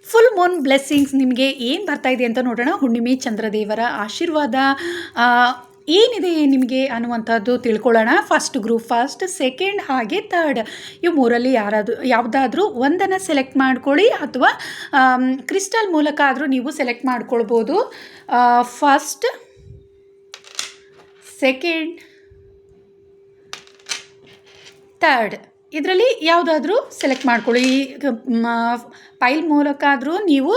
Full Moon blessings ನಿಮಗೆ ಏನು ಬರ್ತಾ ಇದೆ ಅಂತ ನೋಡೋಣ. ಹುಣ್ಣಿಮೆ ಚಂದ್ರದೇವರ ಆಶೀರ್ವಾದ ಏನಿದೆ ನಿಮಗೆ ಅನ್ನುವಂಥದ್ದು ತಿಳ್ಕೊಳ್ಳೋಣ. ಫಸ್ಟ್ ಗ್ರೂಪ್ ಫಸ್ಟ್, ಸೆಕೆಂಡ್ ಹಾಗೆ ಥರ್ಡ್, ಇವು ಮೂರಲ್ಲಿ ಯಾವುದಾದ್ರೂ ಒಂದನ್ನು ಸೆಲೆಕ್ಟ್ ಮಾಡ್ಕೊಳ್ಳಿ ಅಥವಾ ಕ್ರಿಸ್ಟಲ್ ಮೂಲಕ ಆದರೂ ನೀವು ಸೆಲೆಕ್ಟ್ ಮಾಡ್ಕೊಳ್ಬೋದು. ಫಸ್ಟ್, ಸೆಕೆಂಡ್, ಥರ್ಡ್ ಇದರಲ್ಲಿ ಯಾವುದಾದ್ರೂ ಸೆಲೆಕ್ಟ್ ಮಾಡ್ಕೊಳ್ಳಿ. ಪೈಲ್ ಮೂಲಕ ಆದರೂ ನೀವು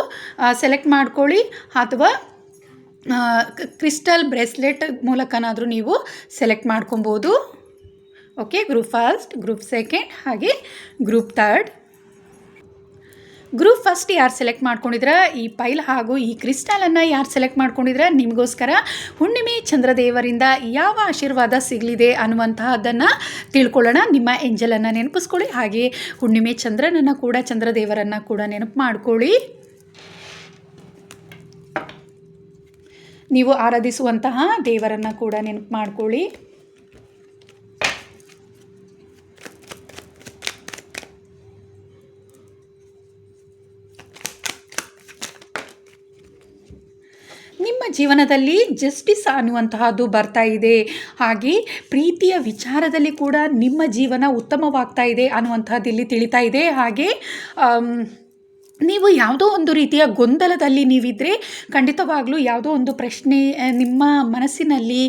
ಸೆಲೆಕ್ಟ್ ಮಾಡ್ಕೊಳ್ಳಿ ಅಥವಾ ಕ್ರಿಸ್ಟಲ್ ಬ್ರೇಸ್ಲೆಟ್ ಮೂಲಕನಾದರೂ ನೀವು ಸೆಲೆಕ್ಟ್ ಮಾಡ್ಕೊಬೋದು. Okay, group first, group second ಹಾಗೆ ಗ್ರೂಪ್ ಥರ್ಡ್. ಗ್ರೂಪ್ ಫಸ್ಟ್ ಯಾರು ಸೆಲೆಕ್ಟ್ ಮಾಡ್ಕೊಂಡಿದ್ರೆ ಈ ಪೈಲ್ ಹಾಗೂ ಈ ಕ್ರಿಸ್ಟಲನ್ನು ಯಾರು ಸೆಲೆಕ್ಟ್ ಮಾಡ್ಕೊಂಡಿದ್ರೆ ನಿಮಗೋಸ್ಕರ ಹುಣ್ಣಿಮೆ ಚಂದ್ರದೇವರಿಂದ ಯಾವ ಆಶೀರ್ವಾದ ಸಿಗಲಿದೆ ಅನ್ನುವಂತಹದ್ದನ್ನು ತಿಳ್ಕೊಳ್ಳೋಣ. ನಿಮ್ಮ ಏಂಜಲನ್ನು ನೆನಪಿಸ್ಕೊಳ್ಳಿ, ಹಾಗೆ ಹುಣ್ಣಿಮೆ ಚಂದ್ರನನ್ನು ಕೂಡ, ಚಂದ್ರದೇವರನ್ನು ಕೂಡ ನೆನಪು ಮಾಡ್ಕೊಳ್ಳಿ. ನೀವು ಆರಾಧಿಸುವಂತಹ ದೇವರನ್ನು ಕೂಡ ನೆನಪು ಮಾಡ್ಕೊಳ್ಳಿ. ನಿಮ್ಮ ಜೀವನದಲ್ಲಿ ಜಸ್ಟಿಸ್ ಅನ್ನುವಂತಹದ್ದು ಬರ್ತಾ ಇದೆ, ಹಾಗೆ ಪ್ರೀತಿಯ ವಿಚಾರದಲ್ಲಿ ಕೂಡ ನಿಮ್ಮ ಜೀವನ ಉತ್ತಮವಾಗ್ತಾ ಇದೆ ಅನ್ನುವಂಥದ್ದು ಇಲ್ಲಿ ತಿಳಿತಾ ಇದೆ. ಹಾಗೆ ನೀವು ಯಾವುದೋ ಒಂದು ರೀತಿಯ ಗೊಂದಲದಲ್ಲಿ ನೀವಿದ್ದರೆ ಖಂಡಿತವಾಗಲೂ ಯಾವುದೋ ಒಂದು ಪ್ರಶ್ನೆ ನಿಮ್ಮ ಮನಸ್ಸಿನಲ್ಲಿ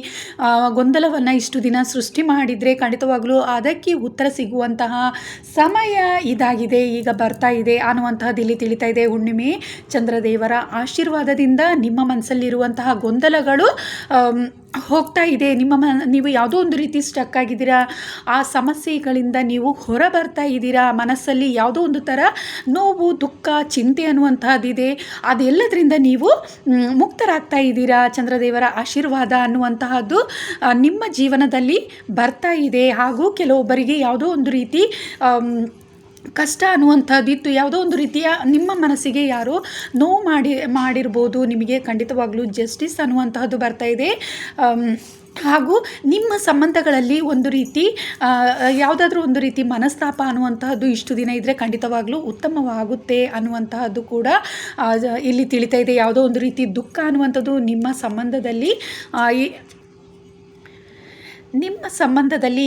ಗೊಂದಲವನ್ನು ಇಷ್ಟು ದಿನ ಸೃಷ್ಟಿ ಮಾಡಿದರೆ ಖಂಡಿತವಾಗಲೂ ಅದಕ್ಕೆ ಉತ್ತರ ಸಿಗುವಂತಹ ಸಮಯ ಇದಾಗಿದೆ, ಈಗ ಬರ್ತಾ ಇದೆ ಅನ್ನುವಂತಹದ್ದು ಇಲ್ಲಿ ತಿಳಿತಾ ಇದೆ. ಹುಣ್ಣಿಮೆ ಚಂದ್ರದೇವರ ಆಶೀರ್ವಾದದಿಂದ ನಿಮ್ಮ ಮನಸ್ಸಲ್ಲಿರುವಂತಹ ಗೊಂದಲಗಳು ಹೋಗ್ತಾ ಇದೆ. ನೀವು ಯಾವುದೋ ಒಂದು ರೀತಿ ಸ್ಟಕ್ ಆಗಿದ್ದೀರಾ, ಆ ಸಮಸ್ಯೆಗಳಿಂದ ನೀವು ಹೊರ ಬರ್ತಾ ಇದ್ದೀರಾ. ಮನಸ್ಸಲ್ಲಿ ಯಾವುದೋ ಒಂದು ಥರ ನೋವು, ದುಃಖ, ಚಿಂತೆ ಅನ್ನುವಂತಹದ್ದಿದೆ, ಅದೆಲ್ಲದರಿಂದ ನೀವು ಮುಕ್ತರಾಗ್ತಾ ಇದ್ದೀರಾ. ಚಂದ್ರದೇವರ ಆಶೀರ್ವಾದ ಅನ್ನುವಂತಹದ್ದು ನಿಮ್ಮ ಜೀವನದಲ್ಲಿ ಬರ್ತಾ ಇದೆ. ಹಾಗೂ ಕೆಲವೊಬ್ಬರಿಗೆ ಯಾವುದೋ ಒಂದು ರೀತಿ ಕಷ್ಟ ಅನ್ನುವಂಥದ್ದಿತ್ತು, ಯಾವುದೋ ಒಂದು ರೀತಿಯ ನಿಮ್ಮ ಮನಸ್ಸಿಗೆ ಯಾರೋ ನೋವು ಮಾಡಿರ್ಬೋದು. ನಿಮಗೆ ಖಂಡಿತವಾಗ್ಲೂ ಜಸ್ಟಿಸ್ ಅನ್ನುವಂತಹದ್ದು ಬರ್ತಾ ಇದೆ. ಹಾಗೂ ನಿಮ್ಮ ಸಂಬಂಧಗಳಲ್ಲಿ ಒಂದು ರೀತಿ ಯಾವುದಾದ್ರೂ ಒಂದು ರೀತಿ ಮನಸ್ತಾಪ ಅನ್ನುವಂತಹದ್ದು ಇಷ್ಟು ದಿನ ಇದ್ದರೆ ಖಂಡಿತವಾಗ್ಲೂ ಉತ್ತಮವಾಗುತ್ತೆ ಅನ್ನುವಂತಹದ್ದು ಕೂಡ ಇಲ್ಲಿ ತಿಳಿತಾ ಇದೆ. ಯಾವುದೋ ಒಂದು ರೀತಿ ದುಃಖ ಅನ್ನುವಂಥದ್ದು ನಿಮ್ಮ ಸಂಬಂಧದಲ್ಲಿ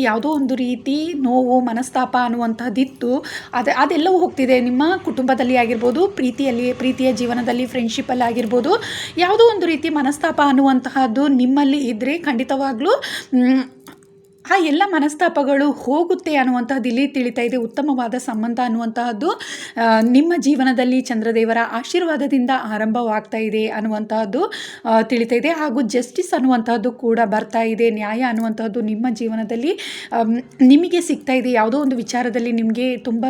ಯಾವುದೋ ಒಂದು ರೀತಿ ನೋವು, ಮನಸ್ತಾಪ ಅನ್ನುವಂಥದ್ದಿತ್ತು, ಅದೆಲ್ಲವೂ ಹೋಗ್ತಿದೆ. ನಿಮ್ಮ ಕುಟುಂಬದಲ್ಲಿ ಆಗಿರ್ಬೋದು, ಪ್ರೀತಿಯ ಜೀವನದಲ್ಲಿ, ಫ್ರೆಂಡ್ಶಿಪ್ಪಲ್ಲಿ ಆಗಿರ್ಬೋದು, ಯಾವುದೋ ಒಂದು ರೀತಿ ಮನಸ್ತಾಪ ಅನ್ನುವಂತಹದ್ದು ನಿಮ್ಮಲ್ಲಿ ಇದ್ದರೆ ಖಂಡಿತವಾಗ್ಲೂ ಆ ಎಲ್ಲ ಮನಸ್ತಾಪಗಳು ಹೋಗುತ್ತೆ ಅನ್ನುವಂಥದ್ದು ಇಲ್ಲಿ ತಿಳಿತಾ ಇದೆ. ಉತ್ತಮವಾದ ಸಂಬಂಧ ಅನ್ನುವಂತಹದ್ದು ನಿಮ್ಮ ಜೀವನದಲ್ಲಿ ಚಂದ್ರದೇವರ ಆಶೀರ್ವಾದದಿಂದ ಆರಂಭವಾಗ್ತಾ ಇದೆ ಅನ್ನುವಂತಹದ್ದು ತಿಳಿತಾ ಇದೆ. ಹಾಗೂ ಜಸ್ಟಿಸ್ ಅನ್ನುವಂತಹದ್ದು ಕೂಡ ಬರ್ತಾ ಇದೆ. ನ್ಯಾಯ ಅನ್ನುವಂತಹದ್ದು ನಿಮ್ಮ ಜೀವನದಲ್ಲಿ ನಿಮಗೆ ಸಿಗ್ತಾ ಇದೆ. ಯಾವುದೋ ಒಂದು ವಿಚಾರದಲ್ಲಿ ನಿಮಗೆ ತುಂಬ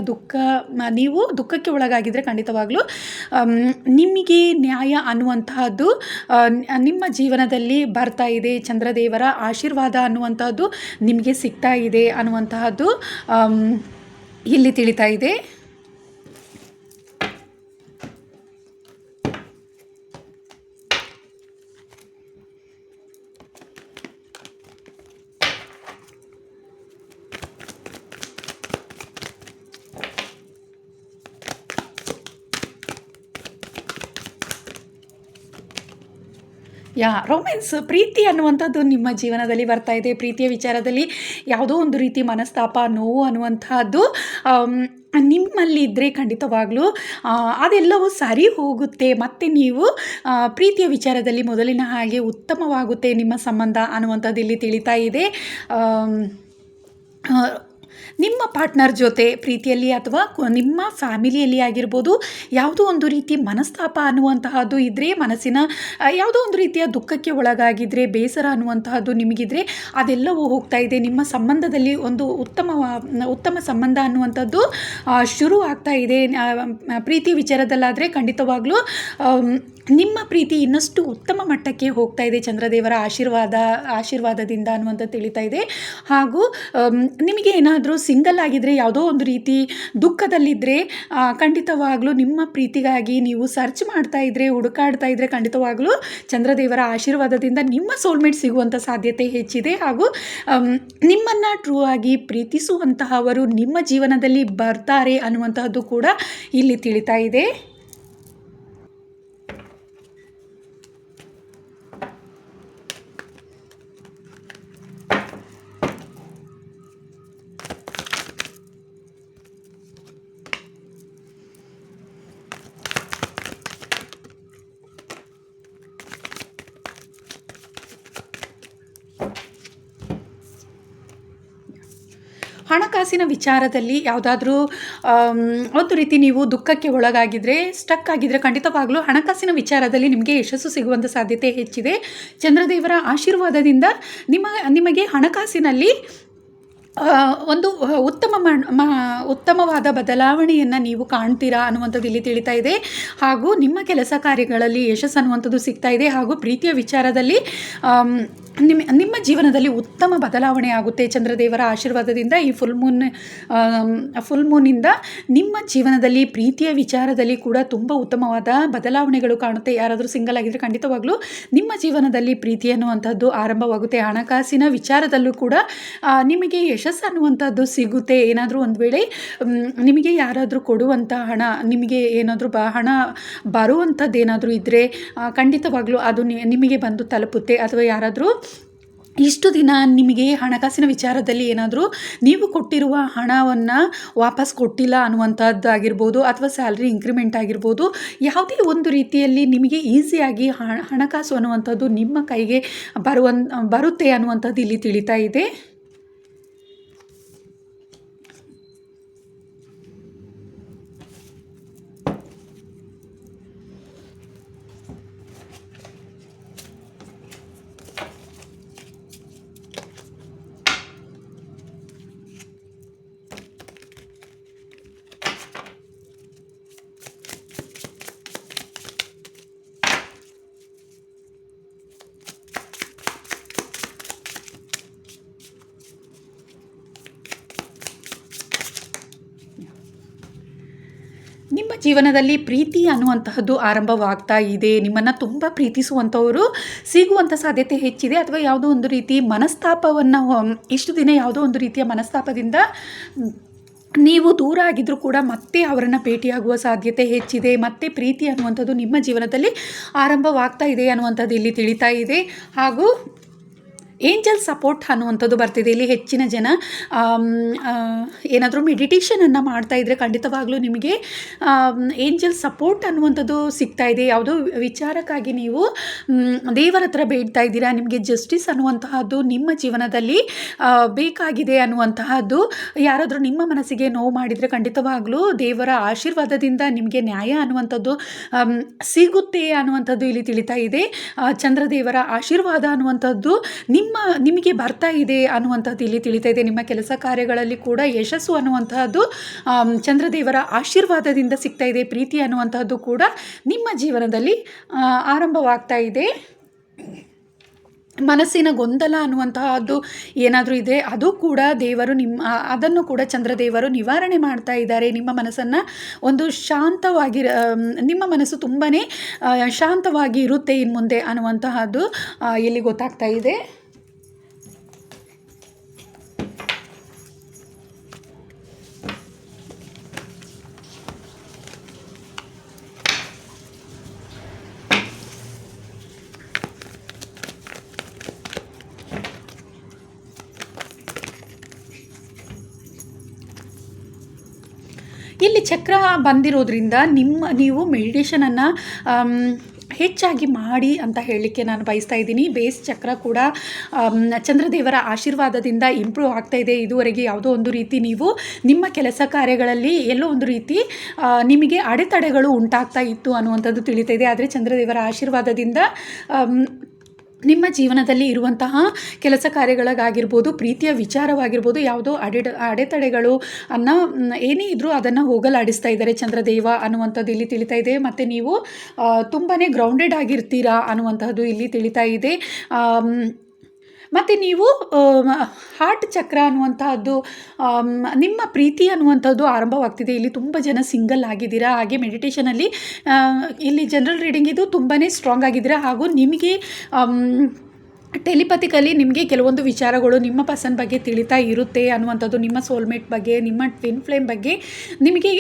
ನೀವು ದುಃಖಕ್ಕೆ ಒಳಗಾಗಿದ್ದರೆ ಖಂಡಿತವಾಗ್ಲೂ ನಿಮಗೆ ನ್ಯಾಯ ಅನ್ನುವಂತಹದ್ದು ನಿಮ್ಮ ಜೀವನದಲ್ಲಿ ಬರ್ತಾ ಇದೆ. ಚಂದ್ರದೇವರ ಆಶೀರ್ವಾದ ಅನ್ನುವಂತಹದ್ದು ನಿಮಗೆ ಸಿಗ್ತಾ ಇದೆ ಅನ್ನುವಂತಹದ್ದು ಇಲ್ಲಿ ತಿಳಿತಾ ಇದೆ. ರೊಮ್ಯಾನ್ಸ್, ಪ್ರೀತಿ ಅನ್ನುವಂಥದ್ದು ನಿಮ್ಮ ಜೀವನದಲ್ಲಿ ಬರ್ತಾ ಇದೆ. ಪ್ರೀತಿಯ ವಿಚಾರದಲ್ಲಿ ಯಾವುದೋ ಒಂದು ರೀತಿ ಮನಸ್ತಾಪ, ನೋವು ಅನ್ನುವಂತಹದ್ದು ನಿಮ್ಮಲ್ಲಿದ್ದರೆ ಖಂಡಿತವಾಗ್ಲೂ ಅದೆಲ್ಲವೂ ಸರಿ ಹೋಗುತ್ತೆ. ಮತ್ತು ನೀವು ಪ್ರೀತಿಯ ವಿಚಾರದಲ್ಲಿ ಮೊದಲಿನ ಹಾಗೆ ಉತ್ತಮವಾಗುತ್ತೆ ನಿಮ್ಮ ಸಂಬಂಧ ಅನ್ನುವಂಥದ್ದು ಇಲ್ಲಿ ತಿಳಿತಾ ಇದೆ. ನಿಮ್ಮ ಪಾರ್ಟ್ನರ್ ಜೊತೆ ಪ್ರೀತಿಯಲ್ಲಿ ಅಥವಾ ನಿಮ್ಮ ಫ್ಯಾಮಿಲಿಯಲ್ಲಿ ಆಗಿರ್ಬೋದು, ಯಾವುದೋ ಒಂದು ರೀತಿ ಮನಸ್ತಾಪ ಅನ್ನುವಂತಹದ್ದು ಇದ್ದರೆ, ಮನಸ್ಸಿನ ಯಾವುದೋ ಒಂದು ರೀತಿಯ ದುಃಖಕ್ಕೆ ಒಳಗಾಗಿದ್ದರೆ, ಬೇಸರ ಅನ್ನುವಂತಹದ್ದು ನಿಮಗಿದ್ರೆ ಅದೆಲ್ಲವೂ ಹೋಗ್ತಾ ಇದೆ. ನಿಮ್ಮ ಸಂಬಂಧದಲ್ಲಿ ಒಂದು ಉತ್ತಮ ಸಂಬಂಧ ಅನ್ನುವಂಥದ್ದು ಶುರು ಆಗ್ತಾ ಇದೆ. ಪ್ರೀತಿ ವಿಚಾರದಲ್ಲಾದರೆ ಖಂಡಿತವಾಗ್ಲೂ ನಿಮ್ಮ ಪ್ರೀತಿ ಇನ್ನಷ್ಟು ಉತ್ತಮ ಮಟ್ಟಕ್ಕೆ ಹೋಗ್ತಾ ಇದೆ ಚಂದ್ರದೇವರ ಆಶೀರ್ವಾದದಿಂದ ಅನ್ನುವಂಥದ್ದು ತಿಳಿತಾ ಇದೆ. ಹಾಗೂ ನಿಮಗೆ ಏನಾದರೂ ಸಿಂಗಲ್ ಆಗಿದ್ದರೆ, ಯಾವುದೋ ಒಂದು ರೀತಿ ದುಃಖದಲ್ಲಿದ್ದರೆ ಖಂಡಿತವಾಗ್ಲೂ ನಿಮ್ಮ ಪ್ರೀತಿಗಾಗಿ ನೀವು ಸರ್ಚ್ ಮಾಡ್ತಾ ಇದ್ದರೆ, ಹುಡುಕಾಡ್ತಾ ಇದ್ದರೆ ಖಂಡಿತವಾಗ್ಲೂ ಚಂದ್ರದೇವರ ಆಶೀರ್ವಾದದಿಂದ ನಿಮ್ಮ ಸೋಲ್ಮೇಟ್ ಸಿಗುವಂಥ ಸಾಧ್ಯತೆ ಹೆಚ್ಚಿದೆ. ಹಾಗೂ ನಿಮ್ಮನ್ನು ಟ್ರೂ ಆಗಿ ಪ್ರೀತಿಸುವಂತಹವರು ನಿಮ್ಮ ಜೀವನದಲ್ಲಿ ಬರ್ತಾರೆ ಅನ್ನುವಂತಹದ್ದು ಕೂಡ ಇಲ್ಲಿ ತಿಳಿತಾ ಇದೆ. ಹಣಕಾಸಿನ ವಿಚಾರದಲ್ಲಿ ಯಾವುದಾದ್ರೂ ಒಂದು ರೀತಿ ನೀವು ದುಃಖಕ್ಕೆ ಒಳಗಾಗಿದ್ದರೆ, ಸ್ಟಕ್ ಆಗಿದ್ದರೆ, ಖಂಡಿತವಾಗಲೂ ಹಣಕಾಸಿನ ವಿಚಾರದಲ್ಲಿ ನಿಮಗೆ ಯಶಸ್ಸು ಸಿಗುವಂಥ ಸಾಧ್ಯತೆ ಹೆಚ್ಚಿದೆ. ಚಂದ್ರದೇವರ ಆಶೀರ್ವಾದದಿಂದ ನಿಮಗೆ ಹಣಕಾಸಿನಲ್ಲಿ ಒಂದು ಉತ್ತಮವಾದ ಬದಲಾವಣೆಯನ್ನು ನೀವು ಕಾಣ್ತೀರಾ ಅನ್ನುವಂಥದ್ದು ಇಲ್ಲಿ ತಿಳಿತಾ ಇದೆ. ಹಾಗೂ ನಿಮ್ಮ ಕೆಲಸ ಕಾರ್ಯಗಳಲ್ಲಿ ಯಶಸ್ಸು ಅನ್ನುವಂಥದ್ದು ಸಿಗ್ತಾ ಇದೆ. ಹಾಗೂ ಪ್ರೀತಿಯ ವಿಚಾರದಲ್ಲಿ ನಿಮ್ಮ ಜೀವನದಲ್ಲಿ ಉತ್ತಮ ಬದಲಾವಣೆ ಆಗುತ್ತೆ ಚಂದ್ರದೇವರ ಆಶೀರ್ವಾದದಿಂದ. ಈ ಫುಲ್ ಮೂನಿಂದ ನಿಮ್ಮ ಜೀವನದಲ್ಲಿ ಪ್ರೀತಿಯ ವಿಚಾರದಲ್ಲಿ ಕೂಡ ತುಂಬ ಉತ್ತಮವಾದ ಬದಲಾವಣೆಗಳು ಕಾಣುತ್ತೆ. ಯಾರಾದರೂ ಸಿಂಗಲ್ ಆಗಿದ್ದರೆ ಖಂಡಿತವಾಗ್ಲೂ ನಿಮ್ಮ ಜೀವನದಲ್ಲಿ ಪ್ರೀತಿ ಅನ್ನುವಂಥದ್ದು ಆರಂಭವಾಗುತ್ತೆ. ಹಣಕಾಸಿನ ವಿಚಾರದಲ್ಲೂ ಕೂಡ ನಿಮಗೆ ಯಶಸ್ಸು ಅನ್ನುವಂಥದ್ದು ಸಿಗುತ್ತೆ. ಏನಾದರೂ ಒಂದು ವೇಳೆ ನಿಮಗೆ ಯಾರಾದರೂ ಕೊಡುವಂಥ ಹಣ, ನಿಮಗೆ ಏನಾದರೂ ಹಣ ಬರುವಂಥದ್ದು ಏನಾದರೂ ಇದ್ದರೆ ಖಂಡಿತವಾಗ್ಲೂ ಅದು ನಿಮಗೆ ಬಂದು ತಲುಪುತ್ತೆ. ಅಥವಾ ಯಾರಾದರೂ ಇಷ್ಟು ದಿನ ನಿಮಗೆ ಹಣಕಾಸಿನ ವಿಚಾರದಲ್ಲಿ ಏನಾದರೂ ನೀವು ಕೊಟ್ಟಿರುವ ಹಣವನ್ನು ವಾಪಸ್ ಕೊಟ್ಟಿಲ್ಲ ಅನ್ನುವಂಥದ್ದಾಗಿರ್ಬೋದು, ಅಥವಾ ಸ್ಯಾಲ್ರಿ ಇಂಕ್ರಿಮೆಂಟ್ ಆಗಿರ್ಬೋದು, ಯಾವುದೇ ಒಂದು ರೀತಿಯಲ್ಲಿ ನಿಮಗೆ ಈಸಿಯಾಗಿ ಹಣಕಾಸು ಅನ್ನುವಂಥದ್ದು ನಿಮ್ಮ ಕೈಗೆ ಬರುತ್ತೆ ಅನ್ನುವಂಥದ್ದು ಇಲ್ಲಿ ತಿಳಿತಾ ಇದೆ. ನಿಮ್ಮ ಜೀವನದಲ್ಲಿ ಪ್ರೀತಿ ಅನ್ನುವಂತಹದ್ದು ಆರಂಭವಾಗ್ತಾ ಇದೆ. ನಿಮ್ಮನ್ನು ತುಂಬ ಪ್ರೀತಿಸುವಂಥವರು ಸಿಗುವಂಥ ಸಾಧ್ಯತೆ ಹೆಚ್ಚಿದೆ. ಅಥವಾ ಯಾವುದೋ ಒಂದು ರೀತಿ ಮನಸ್ತಾಪವನ್ನು, ಇಷ್ಟು ದಿನ ಯಾವುದೋ ಒಂದು ರೀತಿಯ ಮನಸ್ತಾಪದಿಂದ ನೀವು ದೂರ ಆಗಿದ್ದರೂ ಕೂಡ ಮತ್ತೆ ಅವರನ್ನು ಭೇಟಿಯಾಗುವ ಸಾಧ್ಯತೆ ಹೆಚ್ಚಿದೆ. ಮತ್ತೆ ಪ್ರೀತಿ ಅನ್ನುವಂಥದ್ದು ನಿಮ್ಮ ಜೀವನದಲ್ಲಿ ಆರಂಭವಾಗ್ತಾ ಇದೆ ಅನ್ನುವಂಥದ್ದು ಇಲ್ಲಿ ತಿಳಿತಾ ಇದೆ. ಹಾಗೂ ಏಂಜಲ್ ಸಪೋರ್ಟ್ ಅನ್ನುವಂಥದ್ದು ಬರ್ತಿದೆ. ಇಲ್ಲಿ ಹೆಚ್ಚಿನ ಜನ ಏನಾದರೂ ಮೆಡಿಟೇಷನನ್ನು ಮಾಡ್ತಾ ಇದ್ದರೆ ಖಂಡಿತವಾಗ್ಲೂ ನಿಮಗೆ ಏಂಜಲ್ ಸಪೋರ್ಟ್ ಅನ್ನುವಂಥದ್ದು ಸಿಗ್ತಾ ಇದೆ. ಯಾವುದೋ ವಿಚಾರಕ್ಕಾಗಿ ನೀವು ದೇವರ ಹತ್ರ ಬೇಡ್ತಾ ಇದ್ದೀರಾ, ನಿಮಗೆ ಜಸ್ಟಿಸ್ ಅನ್ನುವಂತಹದ್ದು ನಿಮ್ಮ ಜೀವನದಲ್ಲಿ ಬೇಕಾಗಿದೆ ಅನ್ನುವಂತಹದ್ದು, ಯಾರಾದರೂ ನಿಮ್ಮ ಮನಸ್ಸಿಗೆ ನೋವು ಮಾಡಿದರೆ ಖಂಡಿತವಾಗ್ಲೂ ದೇವರ ಆಶೀರ್ವಾದದಿಂದ ನಿಮಗೆ ನ್ಯಾಯ ಅನ್ನುವಂಥದ್ದು ಸಿಗುತ್ತೆ ಅನ್ನುವಂಥದ್ದು ಇಲ್ಲಿ ತಿಳಿತಾ ಇದೆ. ಚಂದ್ರದೇವರ ಆಶೀರ್ವಾದ ಅನ್ನುವಂಥದ್ದು ನಿಮಗೆ ಬರ್ತಾ ಇದೆ ಅನ್ನುವಂಥದ್ದು ಇಲ್ಲಿ ತಿಳಿತಾ ಇದೆ. ನಿಮ್ಮ ಕೆಲಸ ಕಾರ್ಯಗಳಲ್ಲಿ ಕೂಡ ಯಶಸ್ಸು ಅನ್ನುವಂತಹದ್ದು ಚಂದ್ರದೇವರ ಆಶೀರ್ವಾದದಿಂದ ಸಿಗ್ತಾ ಇದೆ. ಪ್ರೀತಿ ಅನ್ನುವಂತಹದ್ದು ಕೂಡ ನಿಮ್ಮ ಜೀವನದಲ್ಲಿ ಆರಂಭವಾಗ್ತಾ ಇದೆ. ಮನಸ್ಸಿನ ಗೊಂದಲ ಅನ್ನುವಂತಹದ್ದು ಏನಾದರೂ ಇದೆ, ಅದು ಕೂಡ ದೇವರು ಅದನ್ನು ಕೂಡ ಚಂದ್ರದೇವರು ನಿವಾರಣೆ ಮಾಡ್ತಾ ಇದ್ದಾರೆ. ನಿಮ್ಮ ಮನಸ್ಸನ್ನು ಒಂದು ನಿಮ್ಮ ಮನಸ್ಸು ತುಂಬಾ ಶಾಂತವಾಗಿ ಇರುತ್ತೆ ಇನ್ನು ಮುಂದೆ ಅನ್ನುವಂತಹದ್ದು ಇಲ್ಲಿ ಗೊತ್ತಾಗ್ತಾ ಇದೆ. ಇಲ್ಲಿ ಚಕ್ರ ಬಂದಿರೋದ್ರಿಂದ ನೀವು ಮೆಡಿಟೇಷನನ್ನು ಹೆಚ್ಚಾಗಿ ಮಾಡಿ ಅಂತ ಹೇಳಲಿಕ್ಕೆ ನಾನು ಬಯಸ್ತಾ ಇದ್ದೀನಿ. ಬೇಸ್ ಚಕ್ರ ಕೂಡ ಚಂದ್ರದೇವರ ಆಶೀರ್ವಾದದಿಂದ ಇಂಪ್ರೂವ್ ಆಗ್ತಾ ಇದೆ. ಇದುವರೆಗೆ ಯಾವುದೋ ಒಂದು ರೀತಿ ನೀವು ನಿಮ್ಮ ಕೆಲಸ ಕಾರ್ಯಗಳಲ್ಲಿ ಎಲ್ಲೋ ಒಂದು ರೀತಿ ನಿಮಗೆ ಅಡೆತಡೆಗಳು ಉಂಟಾಗ್ತಾ ಇತ್ತು ಅನ್ನುವಂಥದ್ದು ತಿಳಿತಾ ಇದೆ. ಆದರೆ ಚಂದ್ರದೇವರ ಆಶೀರ್ವಾದದಿಂದ ನಿಮ್ಮ ಜೀವನದಲ್ಲಿ ಇರುವಂತಹ ಕೆಲಸ ಕಾರ್ಯಗಳಿಗಾಗಿರ್ಬೋದು, ಪ್ರೀತಿಯ ವಿಚಾರವಾಗಿರ್ಬೋದು, ಯಾವುದೋ ಅಡೆತಡೆಗಳು ಏನೇ ಇದ್ದರೂ ಅದನ್ನು ಹೋಗಲಾಡಿಸ್ತಾ ಇದ್ದಾರೆ ಚಂದ್ರದೇವ ಅನ್ನುವಂಥದ್ದು ಇಲ್ಲಿ ತಿಳಿತಾ ಇದೆ. ಮತ್ತು ನೀವು ತುಂಬಾ ಗ್ರೌಂಡೆಡ್ ಆಗಿರ್ತೀರಾ ಅನ್ನುವಂತಹದ್ದು ಇಲ್ಲಿ ತಿಳಿತಾ ಇದೆ. ಮತ್ತು ನೀವು ಹಾರ್ಟ್ ಚಕ್ರ ಅನ್ನುವಂತಹದ್ದು ನಿಮ್ಮ ಪ್ರೀತಿ ಅನ್ನುವಂಥದ್ದು ಆರಂಭವಾಗ್ತಿದೆ. ಇಲ್ಲಿ ತುಂಬ ಜನ ಸಿಂಗಲ್ ಆಗಿದ್ದೀರಾ. ಹಾಗೆ ಮೆಡಿಟೇಷನಲ್ಲಿ ಇಲ್ಲಿ ಜನರಲ್ ರೀಡಿಂಗ್ ಇದು ತುಂಬಾ ಸ್ಟ್ರಾಂಗ್ ಆಗಿದ್ದೀರಾ. ಹಾಗೂ ನಿಮಗೆ ಟೆಲಿಪತಿಕಲಿ ನಿಮಗೆ ಕೆಲವೊಂದು ವಿಚಾರಗಳು ನಿಮ್ಮ ಪರ್ಸನ್ ಬಗ್ಗೆ ತಿಳಿತಾ ಇರುತ್ತೆ ಅನ್ನುವಂಥದ್ದು, ನಿಮ್ಮ ಸೋಲ್ಮೇಟ್ ಬಗ್ಗೆ, ನಿಮ್ಮ ಟ್ವಿನ್ ಫ್ಲೇಮ್ ಬಗ್ಗೆ ನಿಮಗೆ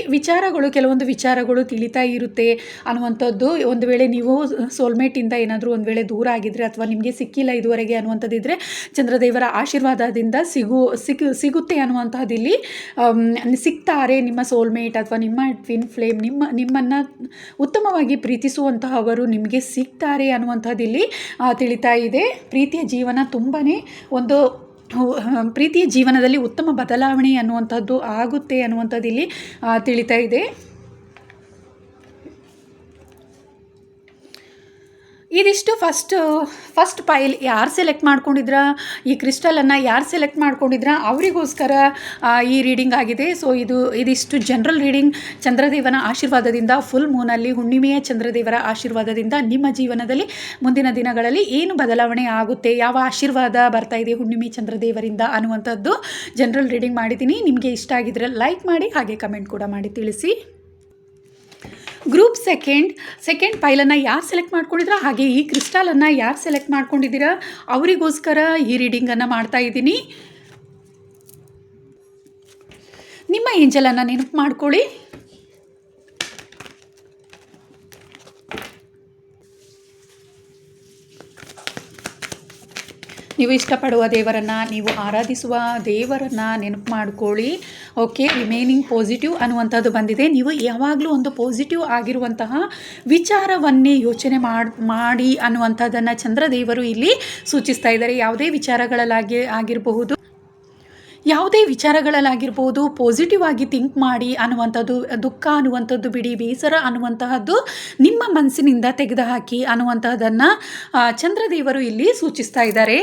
ಕೆಲವೊಂದು ವಿಚಾರಗಳು ತಿಳಿತಾ ಇರುತ್ತೆ ಅನ್ನುವಂಥದ್ದು. ಒಂದು ವೇಳೆ ನೀವು ಸೋಲ್ಮೇಟಿಂದ ಏನಾದರೂ ಒಂದು ವೇಳೆ ದೂರ ಆಗಿದ್ದರೆ ಅಥವಾ ನಿಮಗೆ ಸಿಕ್ಕಿಲ್ಲ ಇದುವರೆಗೆ ಅನ್ನುವಂಥದ್ದಿದ್ದರೆ ಚಂದ್ರದೇವರ ಆಶೀರ್ವಾದದಿಂದ ಸಿಗುತ್ತೆ ಅನ್ನುವಂಥದ್ದು ಇಲ್ಲಿ ಸಿಗ್ತಾರೆ. ನಿಮ್ಮ ಸೋಲ್ಮೇಟ್ ಅಥವಾ ನಿಮ್ಮ ಟ್ವಿನ್ ಫ್ಲೇಮ್ ನಿಮ್ಮನ್ನು ಉತ್ತಮವಾಗಿ ಪ್ರೀತಿಸುವಂತಹವರು ನಿಮಗೆ ಸಿಗ್ತಾರೆ ಅನ್ನುವಂಥದ್ದು ಇಲ್ಲಿ ತಿಳಿತಾ ಇದೆ. ಪ್ರೀತಿಯ ಜೀವನ ತುಂಬಾ ಒಂದು ಪ್ರೀತಿಯ ಜೀವನದಲ್ಲಿ ಉತ್ತಮ ಬದಲಾವಣೆ ಅನ್ನುವಂಥದ್ದು ಆಗುತ್ತೆ ಅನ್ನುವಂಥದ್ದು ಇಲ್ಲಿ ತಿಳಿತಾ ಇದೆ. ಇದಿಷ್ಟು ಫಸ್ಟ್ ಪೈಲ್ ಯಾರು ಸೆಲೆಕ್ಟ್ ಮಾಡ್ಕೊಂಡಿದ್ರ, ಈ ಕ್ರಿಸ್ಟಲನ್ನು ಯಾರು ಸೆಲೆಕ್ಟ್ ಮಾಡ್ಕೊಂಡಿದ್ರ ಅವರಿಗೋಸ್ಕರ ಈ ರೀಡಿಂಗ್ ಆಗಿದೆ. ಸೊ ಇದಿಷ್ಟು ಜನರಲ್ ರೀಡಿಂಗ್. ಚಂದ್ರದೇವನ ಆಶೀರ್ವಾದದಿಂದ, ಫುಲ್ ಮೂನಲ್ಲಿ ಹುಣ್ಣಿಮೆಯ ಚಂದ್ರದೇವರ ಆಶೀರ್ವಾದದಿಂದ ನಿಮ್ಮ ಜೀವನದಲ್ಲಿ ಮುಂದಿನ ದಿನಗಳಲ್ಲಿ ಏನು ಬದಲಾವಣೆ ಆಗುತ್ತೆ, ಯಾವ ಆಶೀರ್ವಾದ ಬರ್ತಾ ಇದೆ ಹುಣ್ಣಿಮೆ ಚಂದ್ರದೇವರಿಂದ ಅನ್ನುವಂಥದ್ದು ಜನರಲ್ ರೀಡಿಂಗ್ ಮಾಡಿದ್ದೀನಿ. ನಿಮಗೆ ಇಷ್ಟ ಆಗಿದ್ರೆ ಲೈಕ್ ಮಾಡಿ, ಹಾಗೆ ಕಮೆಂಟ್ ಕೂಡ ಮಾಡಿ ತಿಳಿಸಿ. ಗ್ರೂಪ್ ಸೆಕೆಂಡ್ ಪೈಲನ್ನು ಯಾರು ಸೆಲೆಕ್ಟ್ ಮಾಡ್ಕೊಂಡಿದ್ದೀರಾ, ಹಾಗೆ ಈ ಕ್ರಿಸ್ಟಲನ್ನು ಯಾರು ಸೆಲೆಕ್ಟ್ ಮಾಡ್ಕೊಂಡಿದ್ದೀರಾ ಅವರಿಗೋಸ್ಕರ ಈ ರೀಡಿಂಗನ್ನು ಮಾಡ್ತಾ ಇದ್ದೀನಿ. ನಿಮ್ಮ ಏಂಜಲನ್ನು ನೆನಪು ಮಾಡ್ಕೊಳ್ಳಿ. ನೀವು ಇಷ್ಟಪಡುವ ದೇವರನ್ನು, ನೀವು ಆರಾಧಿಸುವ ದೇವರನ್ನು ನೆನಪು ಮಾಡ್ಕೊಳ್ಳಿ. ಓಕೆ, ರಿಮೈನಿಂಗ್ ಪಾಸಿಟಿವ್ ಅನ್ನುವಂಥದ್ದು ಬಂದಿದೆ. ನೀವು ಯಾವಾಗಲೂ ಒಂದು ಪಾಸಿಟಿವ್ ಆಗಿರುವಂತಹ ವಿಚಾರವನ್ನೇ ಯೋಚನೆ ಮಾಡಿ ಅನ್ನುವಂಥದ್ದನ್ನು ಚಂದ್ರದೇವರು ಇಲ್ಲಿ ಸೂಚಿಸ್ತಾ ಇದ್ದಾರೆ. ಯಾವುದೇ ವಿಚಾರಗಳಲ್ಲಾಗಿರ್ಬೋದು ಪಾಸಿಟಿವ್ ಆಗಿ ಥಿಂಕ್ ಮಾಡಿ ಅನ್ನುವಂಥದ್ದು, ದುಃಖ ಅನ್ನುವಂಥದ್ದು ಬಿಡಿ, ಬೇಸರ ಅನ್ನುವಂತಹದ್ದು ನಿಮ್ಮ ಮನಸ್ಸಿನಿಂದ ತೆಗೆದುಹಾಕಿ ಅನ್ನುವಂತಹದ್ದನ್ನು ಚಂದ್ರದೇವರು ಇಲ್ಲಿ ಸೂಚಿಸ್ತಾ ಇದ್ದಾರೆ.